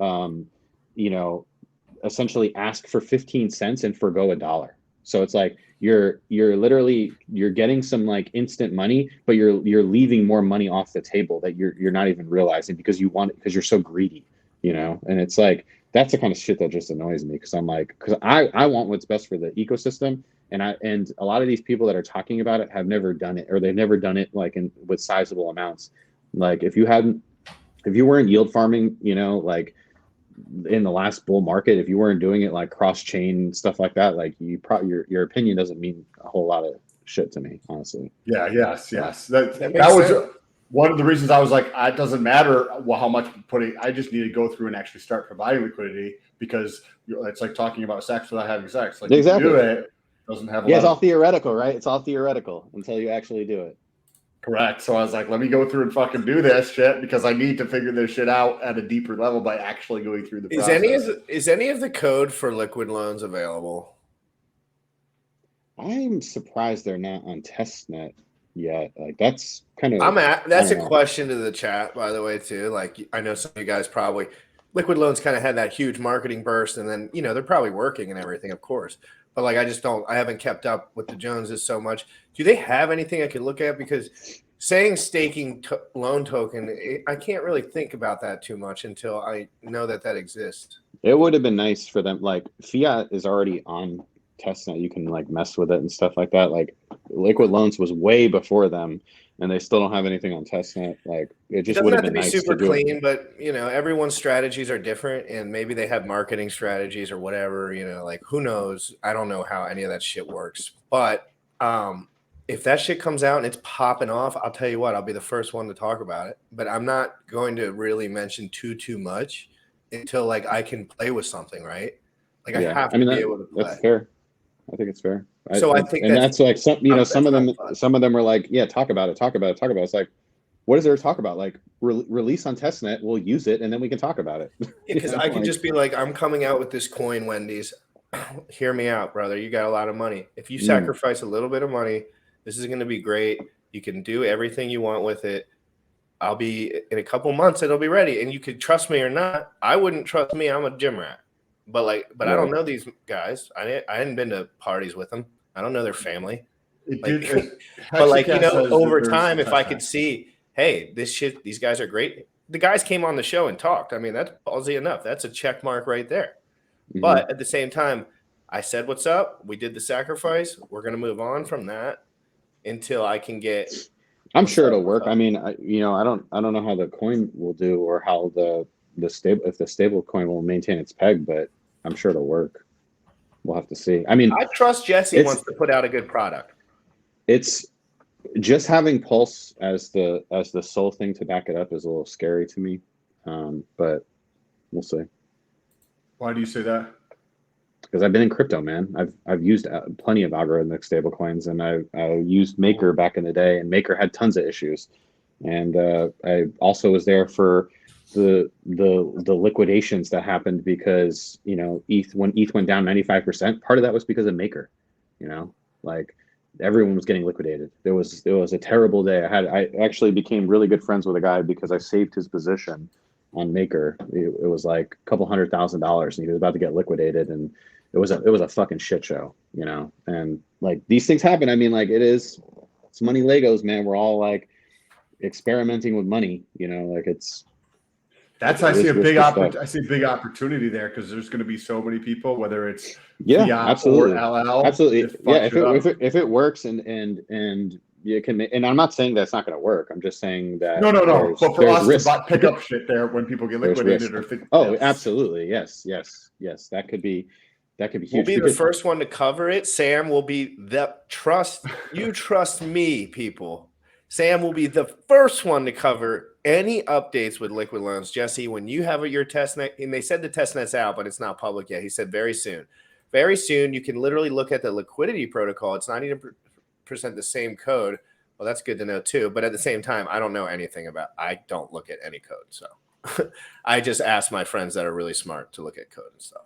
essentially ask for 15 cents and forgo $1. So it's like you're getting some like instant money, but you're leaving more money off the table that you're not even realizing, because you're so greedy, and it's like that's the kind of shit that just annoys me, because I'm like, because I want what's best for the ecosystem, and a lot of these people that are talking about it have never done it, or they've never done it like with sizable amounts. Like if you weren't yield farming, like in the last bull market, if you weren't doing it like cross chain stuff like that, like your opinion doesn't mean a whole lot of shit to me, honestly. Yeah. Yes. That That makes was sense. one of the reasons I was like, it doesn't matter how much putting. I just need to go through and actually start providing liquidity, because it's like talking about sex without having sex. Like Exactly. you do it, doesn't have. It's all theoretical, right? It's all theoretical until you actually do it. Correct. So I was like, let me go through and fucking do this shit, because I need to figure this shit out at a deeper level by actually going through the process. Is any of the code for liquid loans available? I'm surprised they're not on testnet yet. Like that's kind of. That's a question to the chat, by the way, too. Like I know some of you guys probably liquid loans kind of had that huge marketing burst, and then they're probably working and everything, of course. But like I haven't kept up with the Joneses so much. Do they have anything I could look at? Because saying staking loan token, I can't really think about that too much until I know that exists. It would have been nice for them. Like fiat is already on testnet. You can like mess with it and stuff like that. Like liquid loans was way before them, and they still don't have anything on testnet. Like it just would have been nice super to clean, do it. but everyone's strategies are different, and maybe they have marketing strategies or whatever. Like who knows? I don't know how any of that shit works. But if that shit comes out and it's popping off, I'll tell you what, I'll be the first one to talk about it. But I'm not going to really mention too much until like I can play with something, right? Like I have to be able to play. That's fair. I think it's fair. So I think that's like some of them were like, yeah, talk about it. It's like, what is there to talk about? Like release on testnet, we'll use it, and then we can talk about it. Because I can just be like, I'm coming out with this coin, Wendy's. Hear me out, brother. You got a lot of money. If you sacrifice a little bit of money, this is going to be great. You can do everything you want with it. I'll be in a couple months, it'll be ready. And you could trust me or not. I wouldn't trust me. I'm a gym rat. But I don't know these guys. I hadn't been to parties with them. I don't know their family. Over time, if I could see, hey, these guys are great. The guys came on the show and talked. I mean, that's ballsy enough. That's a check mark right there. Mm-hmm. But at the same time, I said, what's up? We did the sacrifice. We're going to move on from that until I can get. I'm sure it'll work. I mean, I don't know how the coin will do, or how the stable coin will maintain its peg, but I'm sure it'll work. We'll have to see. I mean, I trust Jesse wants to put out a good product. It's just having Pulse as the sole thing to back it up is a little scary to me, but we'll see. Why do you say that? Because I've been in crypto, man. I've used plenty of algorithmic stable coins, and I used Maker back in the day, and Maker had tons of issues, and I also was there for the liquidations that happened because when ETH went down 95%, part of that was because of Maker. Like everyone was getting liquidated. It was a terrible day. I actually became really good friends with a guy because I saved his position on Maker. It was like a couple $100,000, and he was about to get liquidated, and it was a fucking shit show, and like these things happen. I mean, like it's money Legos, man. We're all like experimenting with money, like I see a big opportunity there, because there's going to be so many people, whether it's absolutely, or LL, absolutely, if it works and you can, and I'm not saying that's not going to work. I'm just saying that no. But for us to pick up shit there when people get liquidated absolutely, yes, that could be huge. We'll be the first one to cover it. Sam will be you trust me, people. Sam will be the first one to cover any updates with liquid loans. Jesse, when you have your testnet, and they said the testnet's out, but it's not public yet. He said very soon. Very soon, you can literally look at the liquidity protocol. It's 90% the same code. Well, that's good to know too. But at the same time, I don't know anything I don't look at any code. So I just ask my friends that are really smart to look at code and stuff.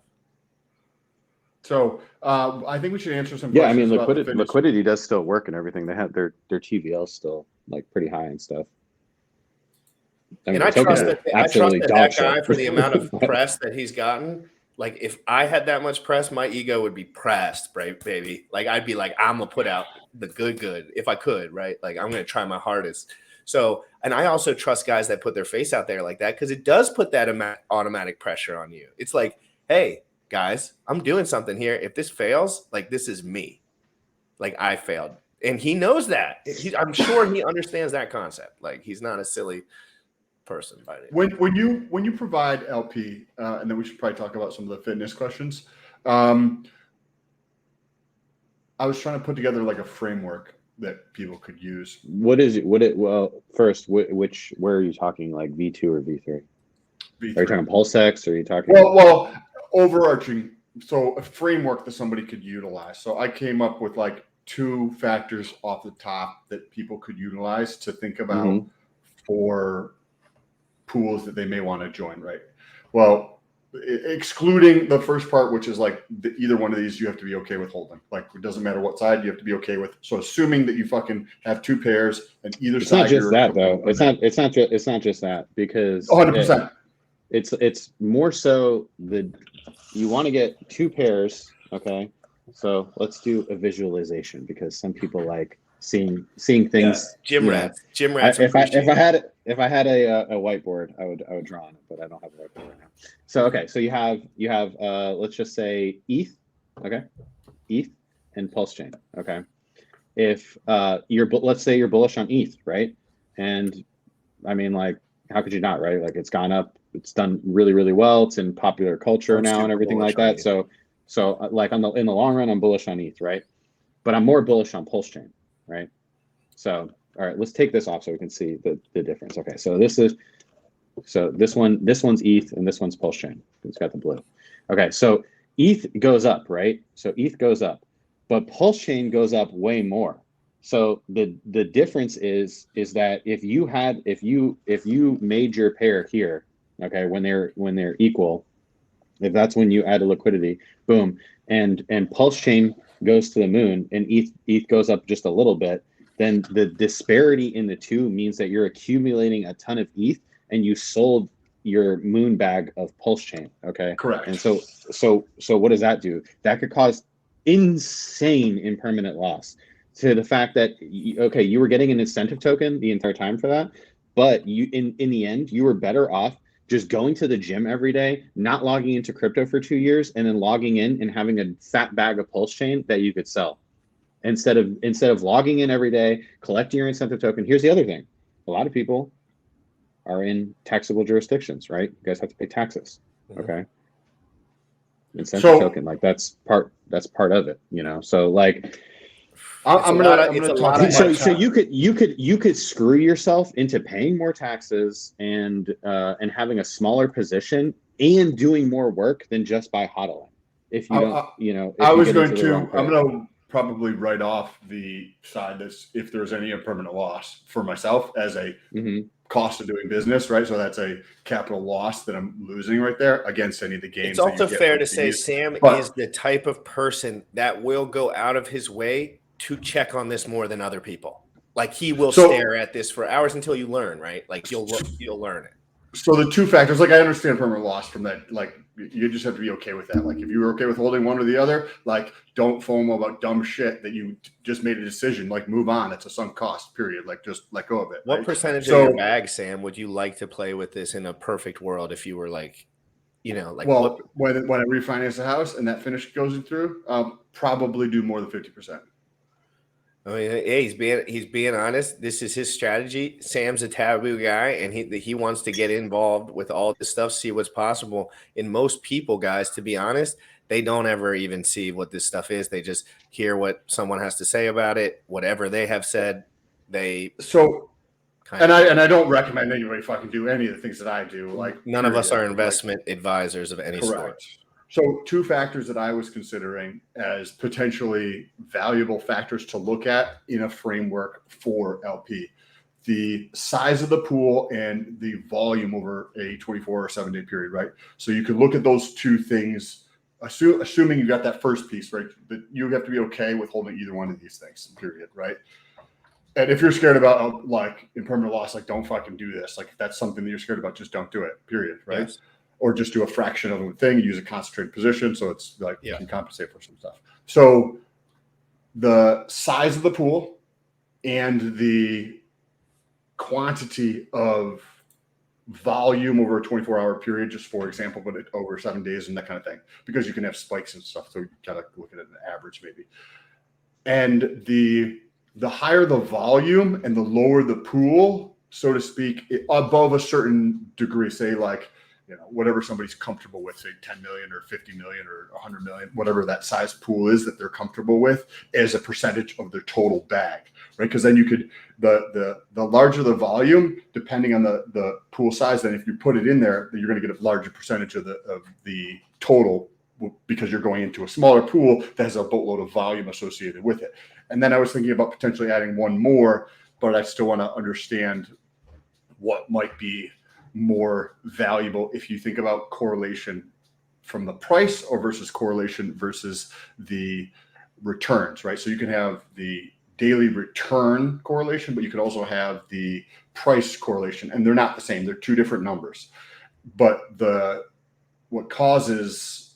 So I think we should answer some questions. Yeah, I mean, liquidity does still work and everything. They have their TVL still like pretty high and stuff. I trust that guy for the amount of press that he's gotten. Like if I had that much press, my ego would be pressed, right, baby? Like I'd be like, I'm gonna put out the good if I could, right? Like I'm gonna try my hardest. So, and I also trust guys that put their face out there like that because it does put that automatic pressure on you. It's like, hey, guys, I'm doing something here. If this fails, like this is me. Like I failed. And he knows that. I'm sure he understands that concept. Like he's not a silly person by it. When you provide LP, and then we should probably talk about some of the fitness questions. I was trying to put together like a framework that people could use. What is it? Well, first, where are you talking? Like V2 or V3? V3. Are you talking PulseX? Or are you talking? Well, overarching. So a framework that somebody could utilize. So I came up with like 2 factors off the top that people could utilize to think about for pools that they may want to join. Right. Well, excluding the first part, which is like either one of these, you have to be okay with holding. Like it doesn't matter what side, you have to be okay with. So assuming that you fucking have 2 pairs and either it's side. Not just that though. It's not just that because 100%. It's more so you want to get 2 pairs. Okay. So let's do a visualization because some people like seeing things. Yeah. Gym rats. If I had a whiteboard, I would draw on it, but I don't have a whiteboard right now. So okay, so you have let's just say ETH, okay, ETH and pulsechain, okay. If let's say you're bullish on ETH, right? And I mean, like, how could you not, right? Like, it's gone up, it's done really, really well. It's in popular culture now and everything like that. So like in the long run, I'm bullish on ETH, right? But I'm more bullish on pulsechain, right? So all right, let's take this off so we can see the difference. Okay, so this one's ETH and this one's pulsechain. It's got the blue. Okay, so ETH goes up, right? So ETH goes up, but pulsechain goes up way more. So the difference is that if you made your pair here, okay, when they're equal, if that's when you add a liquidity, boom, and pulsechain goes to the moon and ETH goes up just a little bit, then the disparity in the two means that you're accumulating a ton of ETH and you sold your moon bag of pulsechain. Okay. Correct. And so what does that do? That could cause insane impermanent loss to the fact that, okay, you were getting an incentive token the entire time for that, but you, in the end, you were better off just going to the gym every day, not logging into crypto for 2 years, and then logging in and having a fat bag of pulsechain that you could sell. Instead of logging in every day, collecting your incentive token. Here's the other thing. A lot of people are in taxable jurisdictions, right? You guys have to pay taxes. Okay. Incentive token, like that's part of it, you know? So like, so you could screw yourself into paying more taxes and having a smaller position and doing more work than just by hodling. If you don't, I'm going to probably write off the side that's if there's any impermanent loss for myself as a cost of doing business, right? So that's a capital loss that I'm losing right there against any of the gains. It's also fair to say Sam is the type of person that will go out of his way to check on this more than other people. Like he will stare at this for hours until you learn, right? Like you'll learn it. So the 2 factors, like I understand permanent loss from that, like you just have to be okay with that. Like if you were okay with holding one or the other, like don't FOMO about dumb shit that you just made a decision, like move on. It's a sunk cost, period. Like just let go of it. What percentage of your bag, Sam, would you like to play with this in a perfect world if you were like, you know, like when I refinance the house and that finish goes through, I'll probably do more than 50%. I mean, hey, he's being honest. This is his strategy. Sam's a taboo guy, and he wants to get involved with all this stuff, see what's possible. And most people, guys, to be honest, they don't ever even see what this stuff is. They just hear what someone has to say about it. Whatever they have said, I don't recommend anybody fucking do any of the things that I do. Like none of us are investment advisors of any sort. So 2 factors that I was considering as potentially valuable factors to look at in a framework for LP: the size of the pool and the volume over a 24 or 7-day period, right? So you could look at those 2 things, assuming you got that first piece, right? That you have to be okay with holding either one of these things, period, right? And if you're scared about like impermanent loss, like don't fucking do this. Like if that's something that you're scared about, just don't do it, period, right? Yes. Or just do a fraction of a thing, use a concentrated position. So it's like you can compensate for some stuff. So the size of the pool and the quantity of volume over a 24-hour period, just for example, but over 7 days and that kind of thing, because you can have spikes and stuff. So you gotta look at an average maybe. And the higher the volume and the lower the pool, so to speak, above a certain degree, say like, whatever somebody's comfortable with, say 10 million or 50 million or 100 million, whatever that size pool is that they're comfortable with, as a percentage of their total bag, right? Because then you could, the larger the volume, depending on the pool size, then if you put it in there, you're going to get a larger percentage of the total, because you're going into a smaller pool that has a boatload of volume associated with it. And then I was thinking about potentially adding one more, but I still want to understand what might be more valuable if you think about correlation from the price or versus correlation versus the returns, right? So you can have the daily return correlation, but you could also have the price correlation, and they're not the same. They're two different numbers. But what causes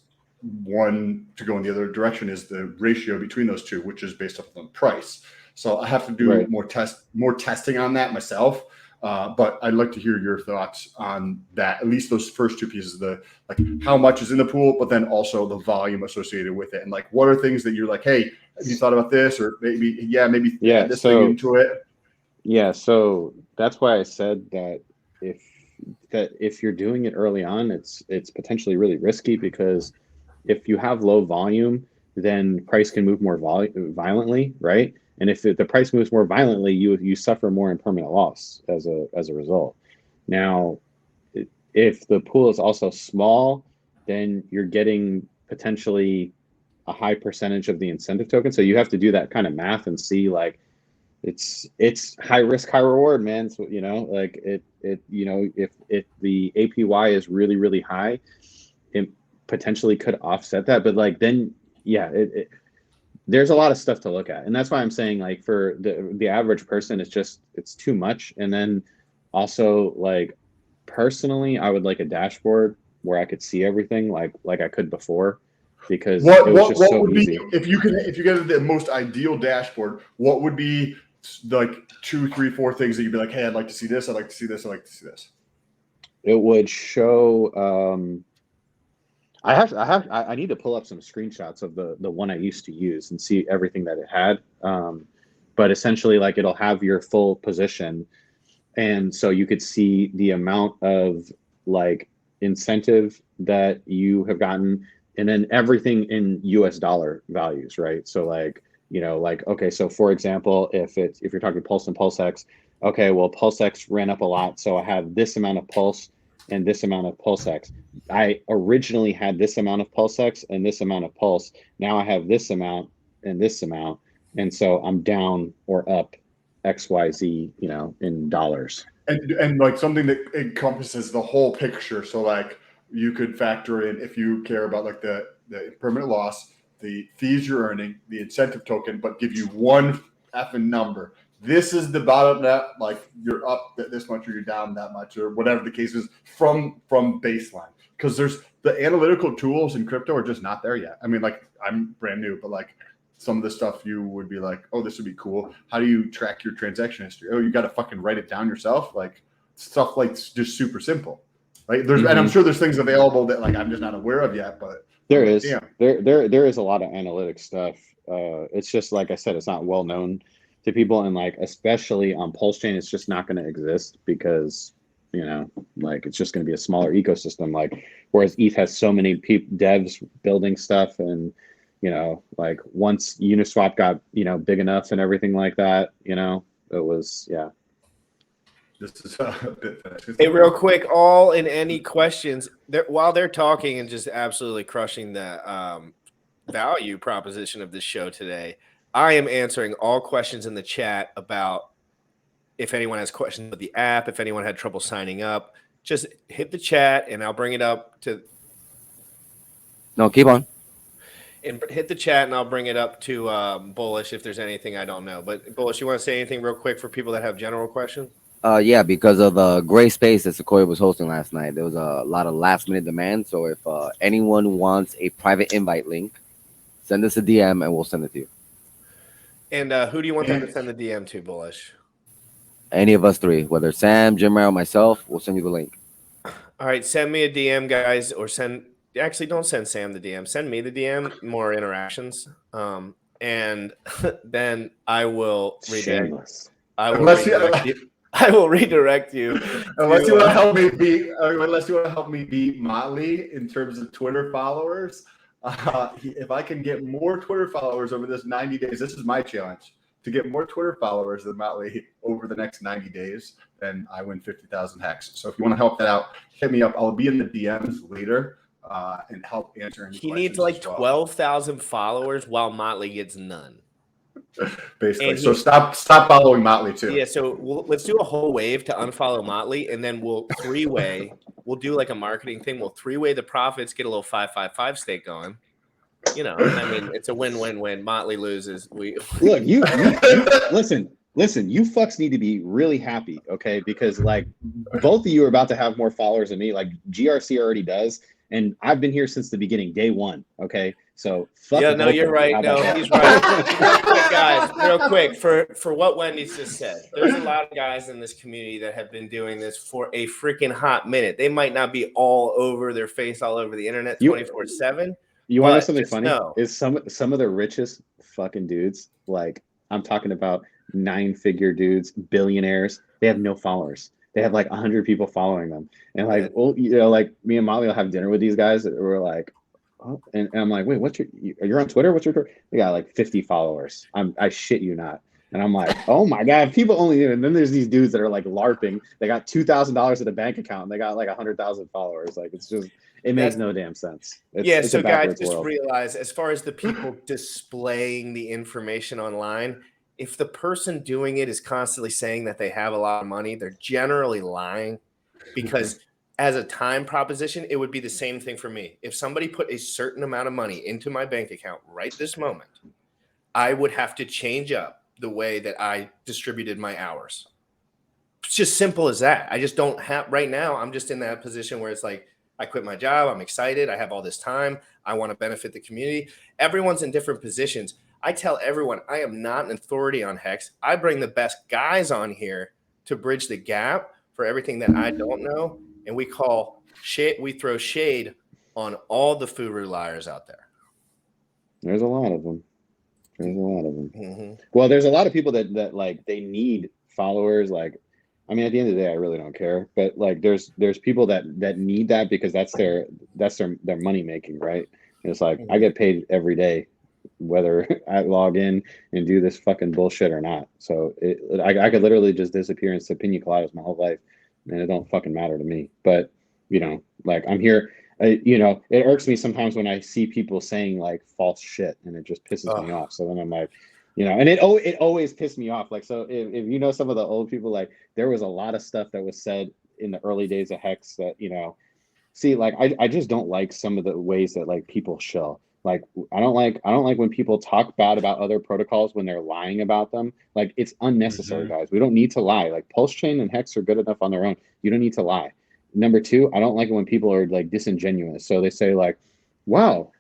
one to go in the other direction is the ratio between those two, which is based off of price. So I have to do more testing on that myself. But I'd like to hear your thoughts on that, at least those first two pieces, like how much is in the pool, but then also the volume associated with it. And like, what are things that you're like, hey, have you thought about this? Or maybe add this thing into it. Yeah. So that's why I said that if you're doing it early on, it's potentially really risky, because if you have low volume, then price can move more violently, right? And if the price moves more violently, you suffer more in permanent loss as a result. Now, if the pool is also small, then you're getting potentially a high percentage of the incentive token. So you have to do that kind of math and see, like, it's high risk, high reward, man. So, like if the APY is really, really high, it potentially could offset that. But like, then, there's a lot of stuff to look at. And that's why I'm saying, like, for the average person, it's too much. And then also, like, personally, I would like a dashboard where I could see everything like I could before, because it was just so easy. If you get the most ideal dashboard, what would be like 2, 3, 4 things that you'd be like, hey, I'd like to see this, I'd like to see this, I'd like to see this? It would show I need to pull up some screenshots of the one I used to use and see everything that it had. But essentially, like, it'll have your full position. And so you could see the amount of, like, incentive that you have gotten, and then everything in US dollar values, right? So like, okay, so for example, if you're talking Pulse and PulseX, okay, well, PulseX ran up a lot, so I have this amount of Pulse and this amount of PulseX. I originally had this amount of PulseX and this amount of Pulse. Now I have this amount and this amount. And so I'm down or up XYZ, in dollars. And like something that encompasses the whole picture. So like, you could factor in, if you care about like the permanent loss, the fees you're earning, the incentive token, but give you one effing number. This is the bottom net, like, you're up this much or you're down that much, or whatever the case is, from baseline. Because there's the analytical tools in crypto are just not there yet. I mean, like, I'm brand new, but like, some of the stuff you would be like, oh, this would be cool. How do you track your transaction history? Oh, you got to fucking write it down yourself. Like, stuff like just super simple, right? There's and I'm sure there's things available that, like, I'm just not aware of yet, but there is. Yeah. There is a lot of analytic stuff. It's just, like I said, it's not well known to people, and like, especially on pulsechain, it's just not going to exist, because like, it's just going to be a smaller ecosystem. Like, whereas ETH has so many devs building stuff, and like, once Uniswap got big enough and everything like that, it was This is a bit fast. Hey, real quick, all and any questions while they're talking and just absolutely crushing the value proposition of this show today. I am answering all questions in the chat about if anyone has questions about the app, if anyone had trouble signing up, just hit the chat and I'll bring it up to. No, keep on. And hit the chat and I'll bring it up to Bullish if there's anything I don't know. But Bullish, you want to say anything real quick for people that have general questions? Yeah, because of the gray space that Sequoia was hosting last night, there was a lot of last minute demand. So if anyone wants a private invite link, send us a DM and we'll send it to you. And who do you want them to send the DM to, Bullish? Any of us three, whether Sam, Jim, or myself, we'll send you the link. All right, send me a DM, guys, or actually don't send Sam the DM. Send me the DM, more interactions. And then I will Shameless. redirect you. I will redirect you. Unless you want to help me beat Motley in terms of Twitter followers. If I can get more Twitter followers over this 90 days, this is my challenge. To get more Twitter followers than Motley over the next 90 days, then I win 50,000 hex. So if you want to help that out, hit me up. I'll be in the DMs later and help answer any questions. He needs like 12,000 followers while Motley gets none. Basically. So stop following Motley too. Yeah, so let's do a whole wave to unfollow Motley, and then we'll three-way. We'll do like a marketing thing. We'll three-way the profits, get a little 5-5-5 stake going. You know, I mean, it's a win-win-win. Motley loses. Look, you listen. You fucks need to be really happy, okay? Because like both of you are about to have more followers than me. Like GRC already does, and I've been here since the beginning, day one. Okay, so fuck. Yeah, no, you're right. No, he's right. Real quick, guys. Real quick for what Wendy's just said. There's a lot of guys in this community that have been doing this for a freaking hot minute. They might not be all over their face, all over the internet, 24/7. You want to know something funny? Is some of the richest fucking dudes, like I'm talking about 9-figure dudes, billionaires, they have no followers. They have like 100 people following them. And like, well, you know, like me and Molly will have dinner with these guys that were like, oh, and I'm like, wait, you're on Twitter? What's your Twitter? They got like 50 followers. I shit you not. And I'm like, oh my God, people only, and then there's these dudes that are like LARPing. They got $2,000 in a bank account and they got like 100,000 followers. Like, it's just, it makes no damn sense. It's so guys, just realize, as far as the people displaying the information online, if the person doing it is constantly saying that they have a lot of money, they're generally lying, because as a time proposition, it would be the same thing for me. If somebody put a certain amount of money into my bank account right this moment, I would have to change up the way that I distributed my hours. It's just simple as that. I just don't have right now. I'm just in that position where it's like, I quit my job. I'm excited. I have all this time. I want to benefit the community. Everyone's in different positions. I tell everyone I am not an authority on Hex. I bring the best guys on here to bridge the gap for everything that I don't know. And we throw shade on all the Furu liars out there. There's a lot of them. Mm-hmm. Well, there's a lot of people that like they need followers. Like, I mean, at the end of the day, I really don't care. But like, there's people that need that because that's their money making, right? And it's like I get paid every day, whether I log in and do this fucking bullshit or not. So I could literally just disappear and sip pina coladas my whole life, and it don't fucking matter to me. But you know, like I'm here. You know, it irks me sometimes when I see people saying like false shit, and it just pisses me off. So then I'm like, you know, and it always pissed me off. Like, so if you know some of the old people, like there was a lot of stuff that was said in the early days of Hex that, you know, see, like I just don't like some of the ways that like people show. Like I don't like when people talk bad about other protocols when they're lying about them. Like it's unnecessary, guys. We don't need to lie. Like pulsechain and Hex are good enough on their own. You don't need to lie. Number two, I don't like it when people are like disingenuous. So they say like, wow,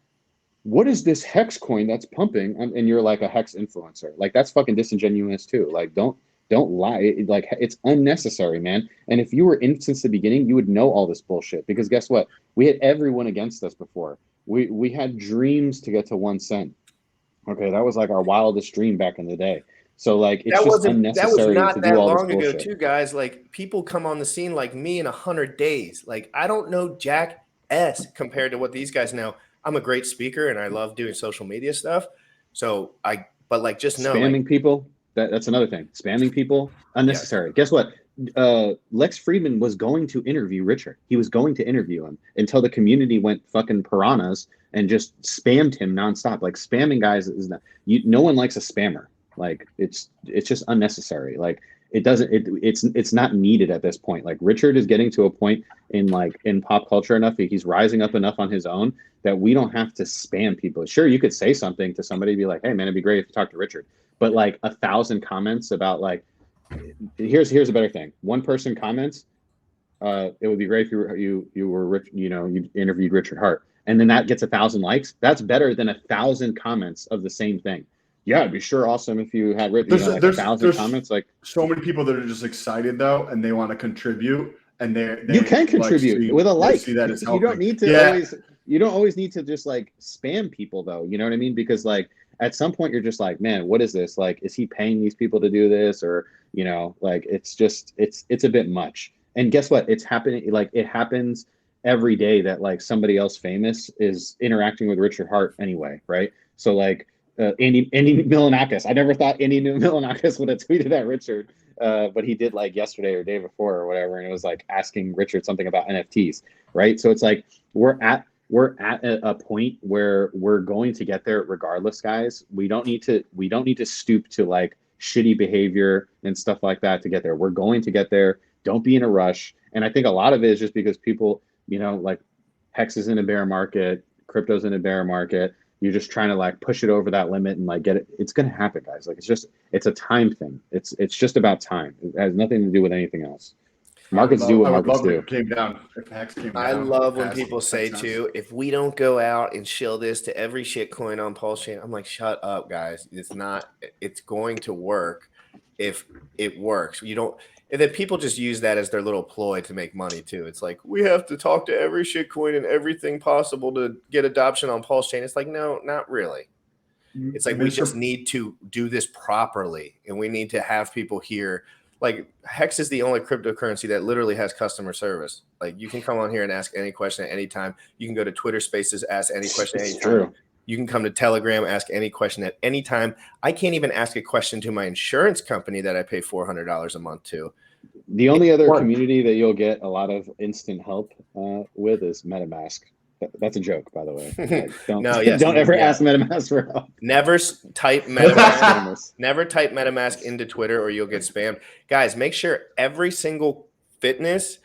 what is this Hex coin that's pumping? And you're like a Hex influencer. Like that's fucking disingenuous too. Like don't lie. Like it's unnecessary, man. And if you were in since the beginning, you would know all this bullshit, because guess what? We had everyone against us before. We had dreams to get to 1 cent. Okay, that was like our wildest dream back in the day. So like it's just unnecessary to do all this bullshit. That was not that long ago too, guys. Like people come on the scene like me in 100 days. Like I don't know jack S compared to what these guys know. I'm a great speaker and I love doing social media stuff. So but like just know spamming people. That's another thing. Spamming people, unnecessary. Guess what? Lex Friedman was going to interview Richard. He was going to interview him until the community went fucking piranhas and just spammed him nonstop. Like spamming guys is not. No one likes a spammer. Like it's just unnecessary. Like it's not needed at this point. Like Richard is getting to a point in pop culture enough. He's rising up enough on his own that we don't have to spam people. Sure, you could say something to somebody, be like, hey man, it'd be great if you talked to Richard. But like 1,000 comments about like, here's a better thing. One person comments, it would be great if you were rich, you know, you interviewed Richard Hart, and then that gets 1,000 likes. That's better than 1,000 comments of the same thing. Yeah, it'd be sure awesome if you had written, like 1,000 comments. Like, so many people that are just excited though, and they want to contribute, and they you can contribute with a like. See that as You don't need to always. You don't always need to just like spam people though. You know what I mean? Because like at some point you're just like, man, what is this? Like, is he paying these people to do this? Or, you know, like it's just it's a bit much. And guess what? It's happening. Like it happens every day that like somebody else famous is interacting with Richard Hart anyway, right? So like Andy Milanakis. I never thought Andy Milanakis would have tweeted at Richard, but he did like yesterday or day before or whatever, and it was like asking Richard something about NFTs, right? So it's like we're at a point where we're going to get there regardless, guys. We don't need to stoop to like shitty behavior and stuff like that to get there. We're going to get there. Don't be in a rush. And I think a lot of it is just because people, you know, like Hex is in a bear market, crypto's in a bear market. You're just trying to like push it over that limit and like get it. It's going to happen, guys. Like it's a time thing. It's just about time. It has nothing to do with anything else. Markets do what markets do. If Hex came down. I love when people say too, if we don't go out and shill this to every shit coin on pulsechain, I'm like, shut up, guys. It's going to work if it works. You don't. And then people just use that as their little ploy to make money too. It's like, we have to talk to every shit coin and everything possible to get adoption on pulsechain. It's like, no, not really. It's like we just need to do this properly, and we need to have people here. Like Hex is the only cryptocurrency that literally has customer service. Like you can come on here and ask any question at any time. You can go to Twitter Spaces, ask any question at any time. True. You can come to Telegram, ask any question at any time. I can't even ask a question to my insurance company that I pay $400 a month to. The only other community that you'll get a lot of instant help with is MetaMask. That's a joke, by the way. Like, don't ever ask MetaMask for help. Never type MetaMask. Never type MetaMask into Twitter, or you'll get spammed. Guys, make sure every single fitness,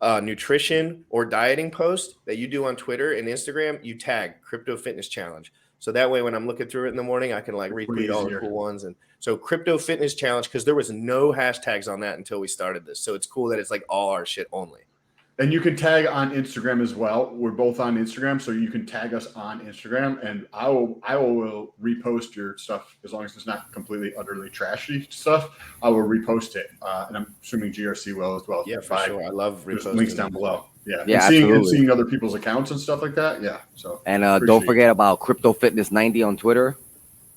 nutrition, or dieting post that you do on Twitter and Instagram, you tag Crypto Fitness Challenge. So that way, when I'm looking through it in the morning, I can like retweet all the cool ones. And so Crypto Fitness Challenge, because there was no hashtags on that until we started this. So it's cool that it's like all our shit only. And you can tag on Instagram as well. We're both on Instagram, so you can tag us on Instagram, and I will repost your stuff as long as it's not completely utterly trashy stuff. I will repost it, and I'm assuming GRC will as well. Yeah, for sure. I love reposting. Links down below. Yeah, and seeing other people's accounts and stuff like that. Yeah. So don't forget about Crypto Fitness 90 on Twitter,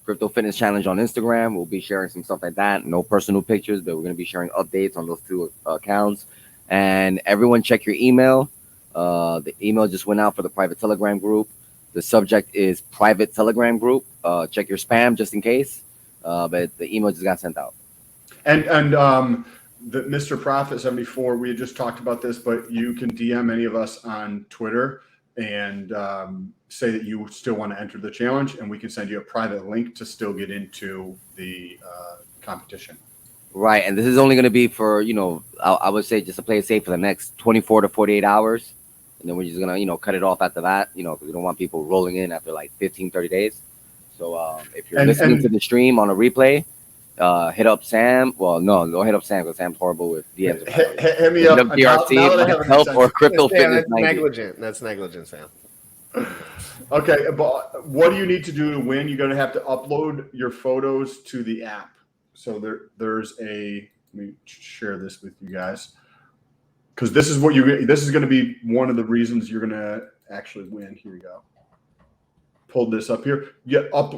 Crypto Fitness Challenge on Instagram. We'll be sharing some stuff like that. No personal pictures, but we're going to be sharing updates on those two accounts. And everyone check your email. The email just went out for the private Telegram group. The subject is private Telegram group. Check your spam just in case. But the email just got sent out. And the Mr. Profit 74, we had just talked about this, but you can DM any of us on Twitter and say that you still want to enter the challenge, and we can send you a private link to still get into the competition. Right, and this is only going to be for, I would say just to play it safe for the next 24 to 48 hours. And then we're just going to, cut it off after that, because we don't want people rolling in after like 15, 30 days. So if you're listening to the stream on a replay, hit up Sam. Well, no, don't hit up Sam because Sam's horrible with DMs. Hit me up. DRC, help or Crypto Fitness. That's negligent, Sam. Okay, but what do you need to do to win? You're going to have to upload your photos to the app. So there's let me share this with you guys, because this is going to be one of the reasons you're going to actually win. Here we go. Pulled this up here.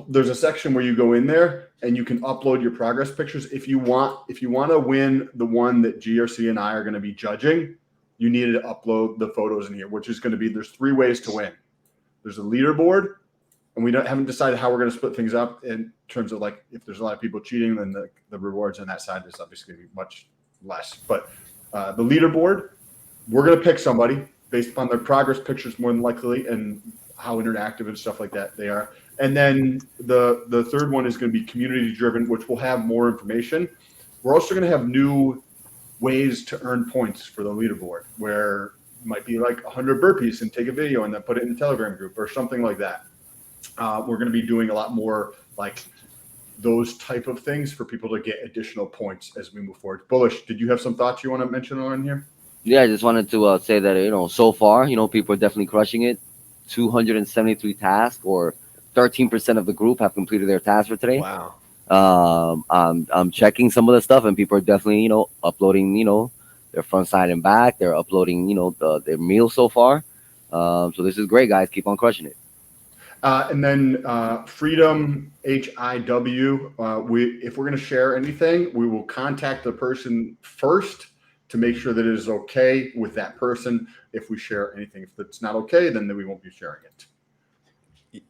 There's a section where you go in there and you can upload your progress pictures. If you want to win the one that GRC and I are going to be judging, you need to upload the photos in here, which is going to be, there's 3 ways to win. There's a leaderboard. And we haven't decided how we're going to split things up in terms of like, if there's a lot of people cheating, then the rewards on that side is obviously going to be much less. But the leaderboard, we're going to pick somebody based upon their progress pictures more than likely and how interactive and stuff like that they are. And then the third one is going to be community driven, which will have more information. We're also going to have new ways to earn points for the leaderboard, where it might be like 100 burpees and take a video and then put it in the Telegram group or something like that. We're going to be doing a lot more like those type of things for people to get additional points as we move forward. Bullish, did you have some thoughts you want to mention on here? Yeah, I just wanted to say that, so far, people are definitely crushing it. 273 tasks or 13% of the group have completed their task for today. Wow. I'm checking some of the stuff, and people are definitely, uploading, their front, side, and back. They're uploading, their meals so far. So this is great, guys. Keep on crushing it. And then Freedom HIW. If we're going to share anything, we will contact the person first to make sure that it is okay with that person. If we share anything, if it's not okay, then we won't be sharing it.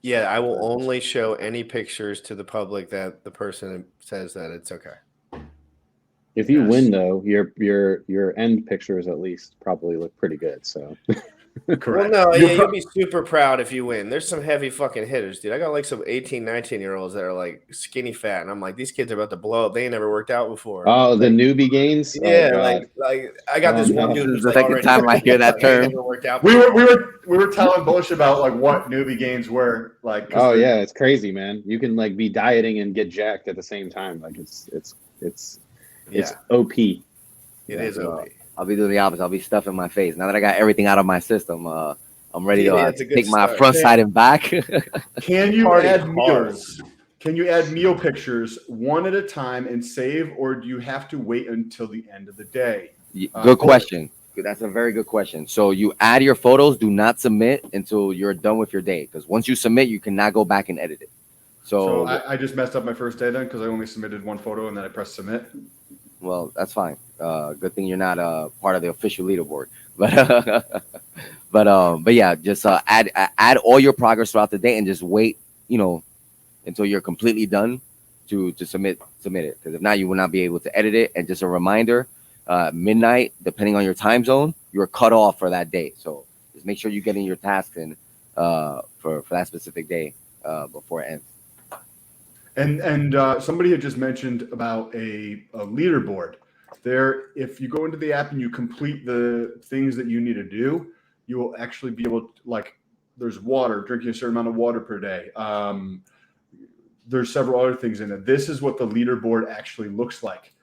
Yeah, I will only show any pictures to the public that the person says that it's okay. If you win, though, your end pictures at least probably look pretty good. So. Correct. Well, no, you'll be super proud if you win. There's some heavy fucking hitters, dude. I got like some 18, 19-year-olds that are like skinny fat, and I'm like, these kids are about to blow up. They ain't never worked out before. Oh, like, the newbie gains. Yeah, oh, like I got this one dude. This is the second time I hear that term. We were telling bullshit about like what newbie gains were like. Oh yeah, it's crazy, man. You can like be dieting and get jacked at the same time. Like it's OP. It is OP. I'll be doing the opposite. I'll be stuffing my face. Now that I got everything out of my system, I'm ready to take my front, side, and back. Can you add meals? Can you add meal pictures one at a time and save, or do you have to wait until the end of the day? Good question. That's a very good question. So you add your photos. Do not submit until you're done with your day, because once you submit, you cannot go back and edit it. So I just messed up my first day then because I only submitted one photo and then I pressed submit. Well, that's fine. Good thing you're not part of the official leaderboard. But yeah, just add all your progress throughout the day and just wait, until you're completely done to submit it. Because if not, you will not be able to edit it. And just a reminder, midnight, depending on your time zone, you're cut off for that day. So just make sure you're getting your tasks in for that specific day before it ends. And somebody had just mentioned about a leaderboard. There, if you go into the app and you complete the things that you need to do, you will actually be able to, like, there's water, drinking a certain amount of water per day. There's several other things in it. This is what the leaderboard actually looks like.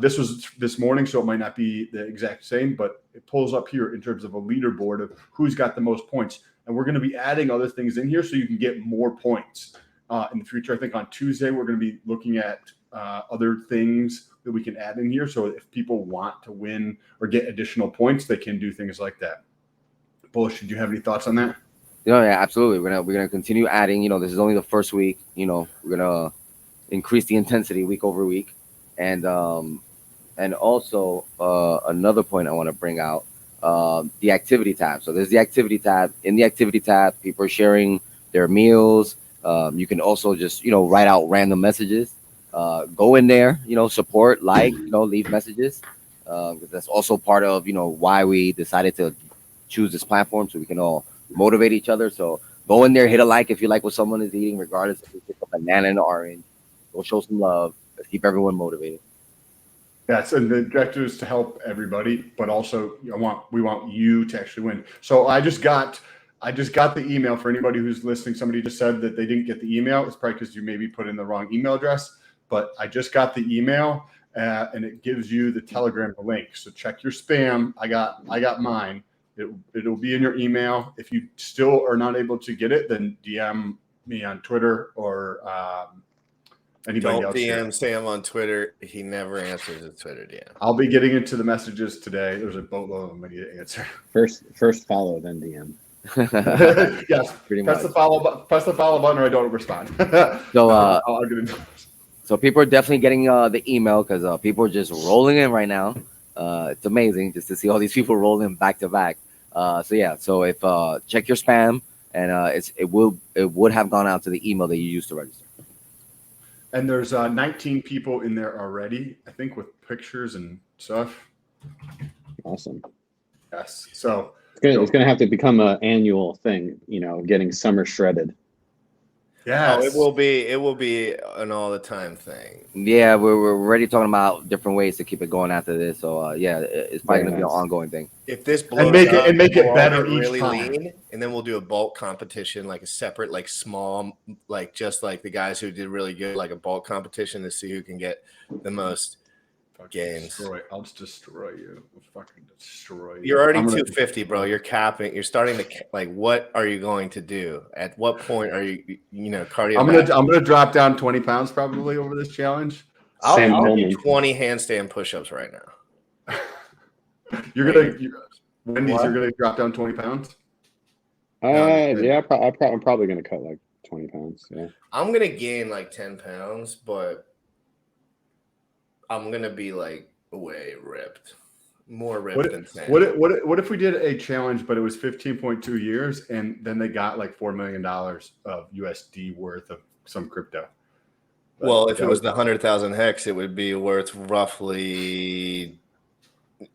This was this morning, so it might not be the exact same, but it pulls up here in terms of a leaderboard of who's got the most points. And we're going to be adding other things in here so you can get more points. In the future, I think on Tuesday, we're going to be looking at other things that we can add in here. So if people want to win or get additional points, they can do things like that. Bullish, did you have any thoughts on that? Yeah, absolutely. We're gonna continue adding. This is only the first week. We're gonna increase the intensity week over week, and also another point I want to bring out, the activity tab. So there's the activity tab. In the activity tab, people are sharing their meals. You can also just, write out random messages. Go in there, support, leave messages. Because that's also part of, why we decided to choose this platform, so we can all motivate each other. So go in there, hit a like if you like what someone is eating, regardless if it's a banana and an orange. Go show some love. Let's keep everyone motivated. Yes, and the objective is to help everybody, but also we want you to actually win. So I just got the email for anybody who's listening. Somebody just said that they didn't get the email. It's probably because you maybe put in the wrong email address, but I just got the email and it gives you the Telegram link. So check your spam. I got mine. It'll be in your email. If you still are not able to get it, then DM me on Twitter or anybody else. Don't DM Sam on Twitter. He never answers his Twitter DM. I'll be getting into the messages today. There's a boatload of them I need to answer. First follow, then DM. Yes, pretty press much. the follow button, or I don't respond. So I'll get into so people are definitely getting the email, because people are just rolling in right now. It's amazing just to see all these people rolling back to back. So if check your spam, and it would have gone out to the email that you used to register. And there's 19 people in there already, I think, with pictures and stuff. Awesome. Yes. So it's gonna have to become an annual thing, getting summer shredded. Yeah. Oh, it will be an all the time thing. Yeah, we're already talking about different ways to keep it going after this. So it's probably gonna be an ongoing thing. If this blows make up, it we'll all better get each really time. lean, and then we'll do a bulk competition, like a separate, like small, like just like the guys who did really good, like a bulk competition to see who can get the most gains. I'll just destroy you. I'll fucking destroy you. You're already 250, bro. You're capping. You're starting to like. What are you going to do? At what point are you? Cardio. I'm gonna drop down 20 pounds probably over this challenge. I'll do 20 handstand push-ups right now. You're gonna drop down 20 pounds. Yeah, I'm probably gonna cut like 20 pounds. Yeah, I'm gonna gain like 10 pounds, but I'm gonna be like way ripped, more ripped than Sam. What if we did a challenge, but it was 15.2 years, and then they got like $4 million of USD worth of some crypto? Well, if it was the 100,000 hex, it would be worth roughly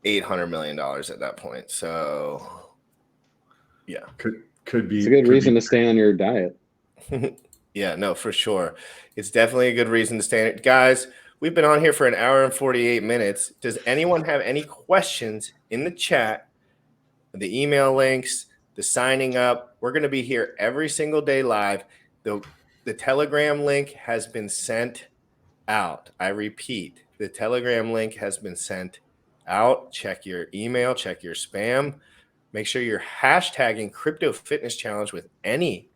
$800 million at that point. So, yeah, could be. It's a good reason to stay on your diet. Yeah, no, for sure. It's definitely a good reason to stay. Guys, we've been on here for an hour and 48 minutes. Does anyone have any questions in the chat? The email links, the signing up. We're going to be here every single day live. The Telegram link has been sent out. I repeat, the Telegram link has been sent out. Check your email, check your spam. Make sure you're hashtagging Crypto Fitness Challenge with any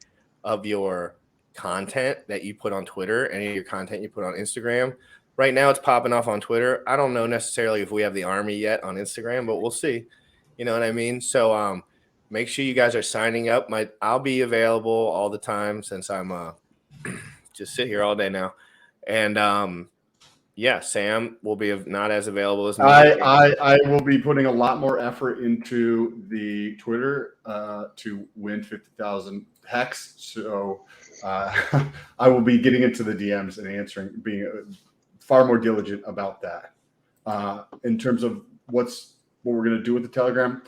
of your content that you put on Twitter, any of your content you put on Instagram. Right now it's popping off on Twitter. I don't know necessarily if we have the army yet on Instagram, but we'll see. You know what I mean? So make sure you guys are signing up. I'll be available all the time since I'm just sit here all day now. And yeah, Sam will be not as available as me. I will be putting a lot more effort into the Twitter to win 50,000 hex. So I will be getting into the DMs and answering, being far more diligent about that. In terms of what we're going to do with the Telegram.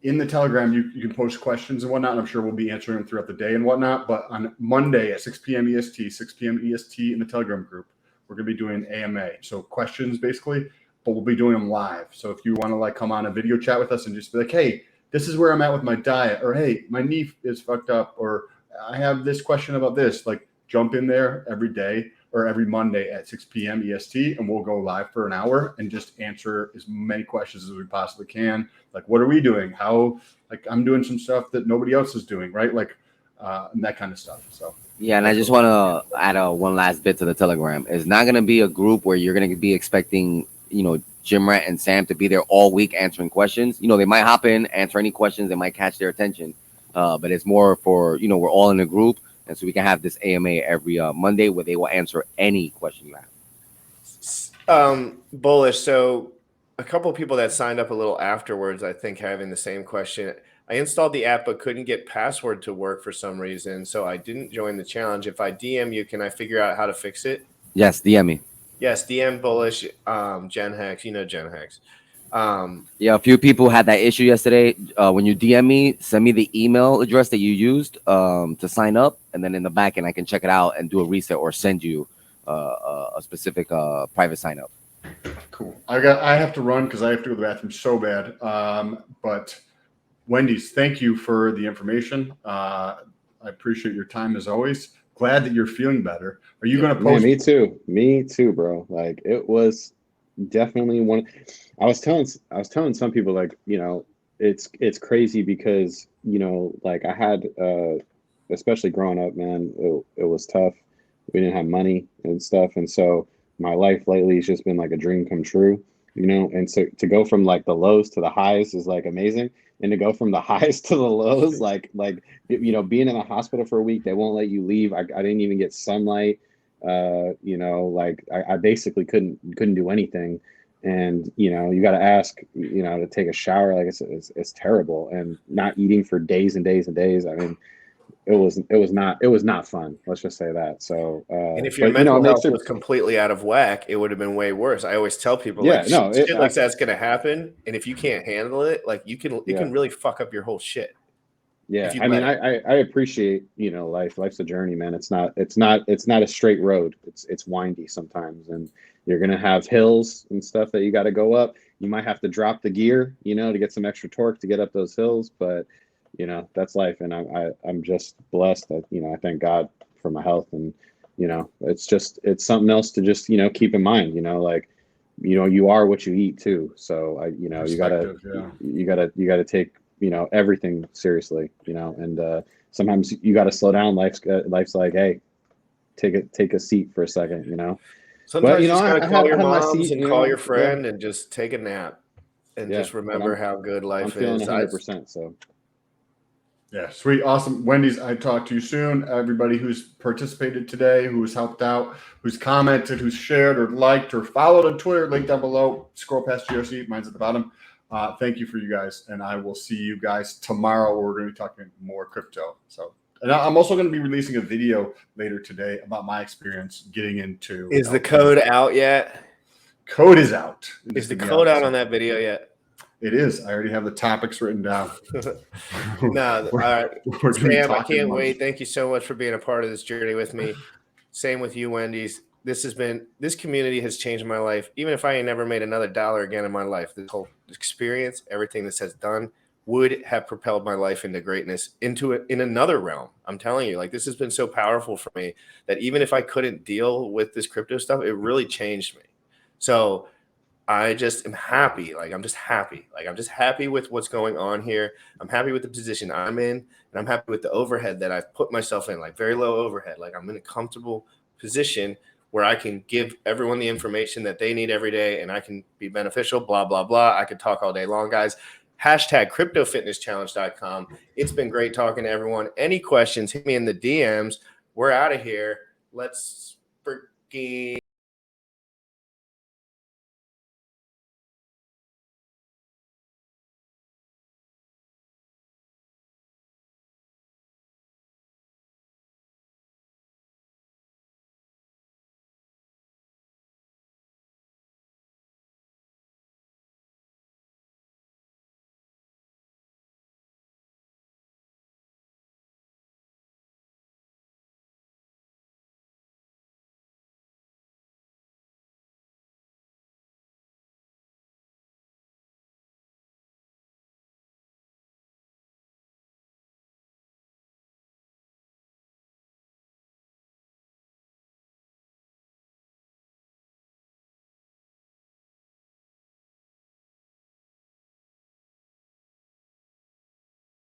In the Telegram, you can post questions and whatnot, and I'm sure we'll be answering them throughout the day and whatnot. But on Monday at 6 p.m. EST, 6 p.m. EST in the Telegram group, we're going to be doing AMA. So questions, basically, but we'll be doing them live. So if you want to like come on a video chat with us and just be like, hey, this is where I'm at with my diet, or hey, my knee is fucked up, or I have this question about this, like jump in there every day or every Monday at 6 p.m. EST, and we'll go live for an hour and just answer as many questions as we possibly can. Like, what are we doing? How, like, I'm doing some stuff that nobody else is doing, right? Like, and that kind of stuff. So, yeah, and I just want to add one last bit to the Telegram. It's not going to be a group where you're going to be expecting, Jim Rat and Sam to be there all week answering questions. They might hop in, answer any questions that might catch their attention. But it's more for, we're all in a group. And so we can have this AMA every Monday where they will answer any question you have. Bullish. So a couple of people that signed up a little afterwards, I think, having the same question. I installed the app but couldn't get password to work for some reason, so I didn't join the challenge. If I DM you, can I figure out how to fix it? Yes, DM me. Yes, DM Bullish, Gen Hex. Gen Hex. Yeah, a few people had that issue yesterday. When you DM me, send me the email address that you used to sign up, and then in the back end I can check it out and do a reset or send you a specific private sign up. Cool. I have to run because I have to go to the bathroom so bad. But Wendy's, thank you for the information. I appreciate your time as always. Glad that you're feeling better. Are you going to post? Man, me too, bro. Like, it was definitely one. I was telling some people, like, it's crazy because, like, I had especially growing up, man, it was tough. We didn't have money and stuff, and so my life lately has just been like a dream come true, and so to go from like the lows to the highs is like amazing, and to go from the highs to the lows, like being in the hospital for a week, they won't let you leave. I didn't even get sunlight. Like I basically couldn't do anything. And, you got to ask, to take a shower. Like it's terrible. And not eating for days and days and days. I mean, it was not fun. Let's just say that. So, and if your mental health was completely out of whack, it would have been way worse. I always tell people, shit like that's going to happen. And if you can't handle it, like it can really fuck up your whole shit. Yeah. I mean, I appreciate, life's a journey, man. It's not a straight road. It's windy sometimes. And you're going to have hills and stuff that you got to go up. You might have to drop the gear, to get some extra torque to get up those hills. But, that's life. And I'm just blessed that, I thank God for my health and, you know, it's something else to just, you know, keep in mind, you know, like, you know, you are what you eat too. So you know, you gotta take, you know, everything seriously, you know, and sometimes you got to slow down. Life's like, hey, take a seat for a second, you know. Sometimes But you you know, just gotta I call had your my moms seat, and you call know. your friend and just take a nap and Yeah, just but remember how good I'm life feeling is. 100%. So Yeah, sweet, awesome. Wendy's, I talk to you soon. Everybody who's participated today, who's helped out, who's commented, who's shared or liked or followed on Twitter, link down below. Scroll past GOC, mine's at the bottom. Thank you for you guys, and I will see you guys tomorrow. Where we're going to be talking more crypto. So, and I'm also going to be releasing a video later today about my experience getting into. Is the code out yet? Code is out. Is the code out on that video yet? It is. I already have the topics written down. No, all right. We're gonna be Sam, I talking can't much. wait. Thank you so much for being a part of this journey with me. Same with you, Wendy's. This community has changed my life. Even if I ain't never made another dollar again in my life, this whole experience, everything this has done would have propelled my life into greatness, into it in another realm. I'm telling you, like, this has been so powerful for me that even if I couldn't deal with this crypto stuff, it really changed me. So I just am happy. Like, I'm just happy. Like, I'm just happy with what's going on here. I'm happy with the position I'm in, and I'm happy with the overhead that I've put myself in, like very low overhead. Like, I'm in a comfortable position where I can give everyone the information that they need every day, and I can be beneficial, blah, blah, blah. I could talk all day long, guys. Hashtag CryptoFitnessChallenge.com. It's been great talking to everyone. Any questions, hit me in the DMs. We're out of here. Let's freaking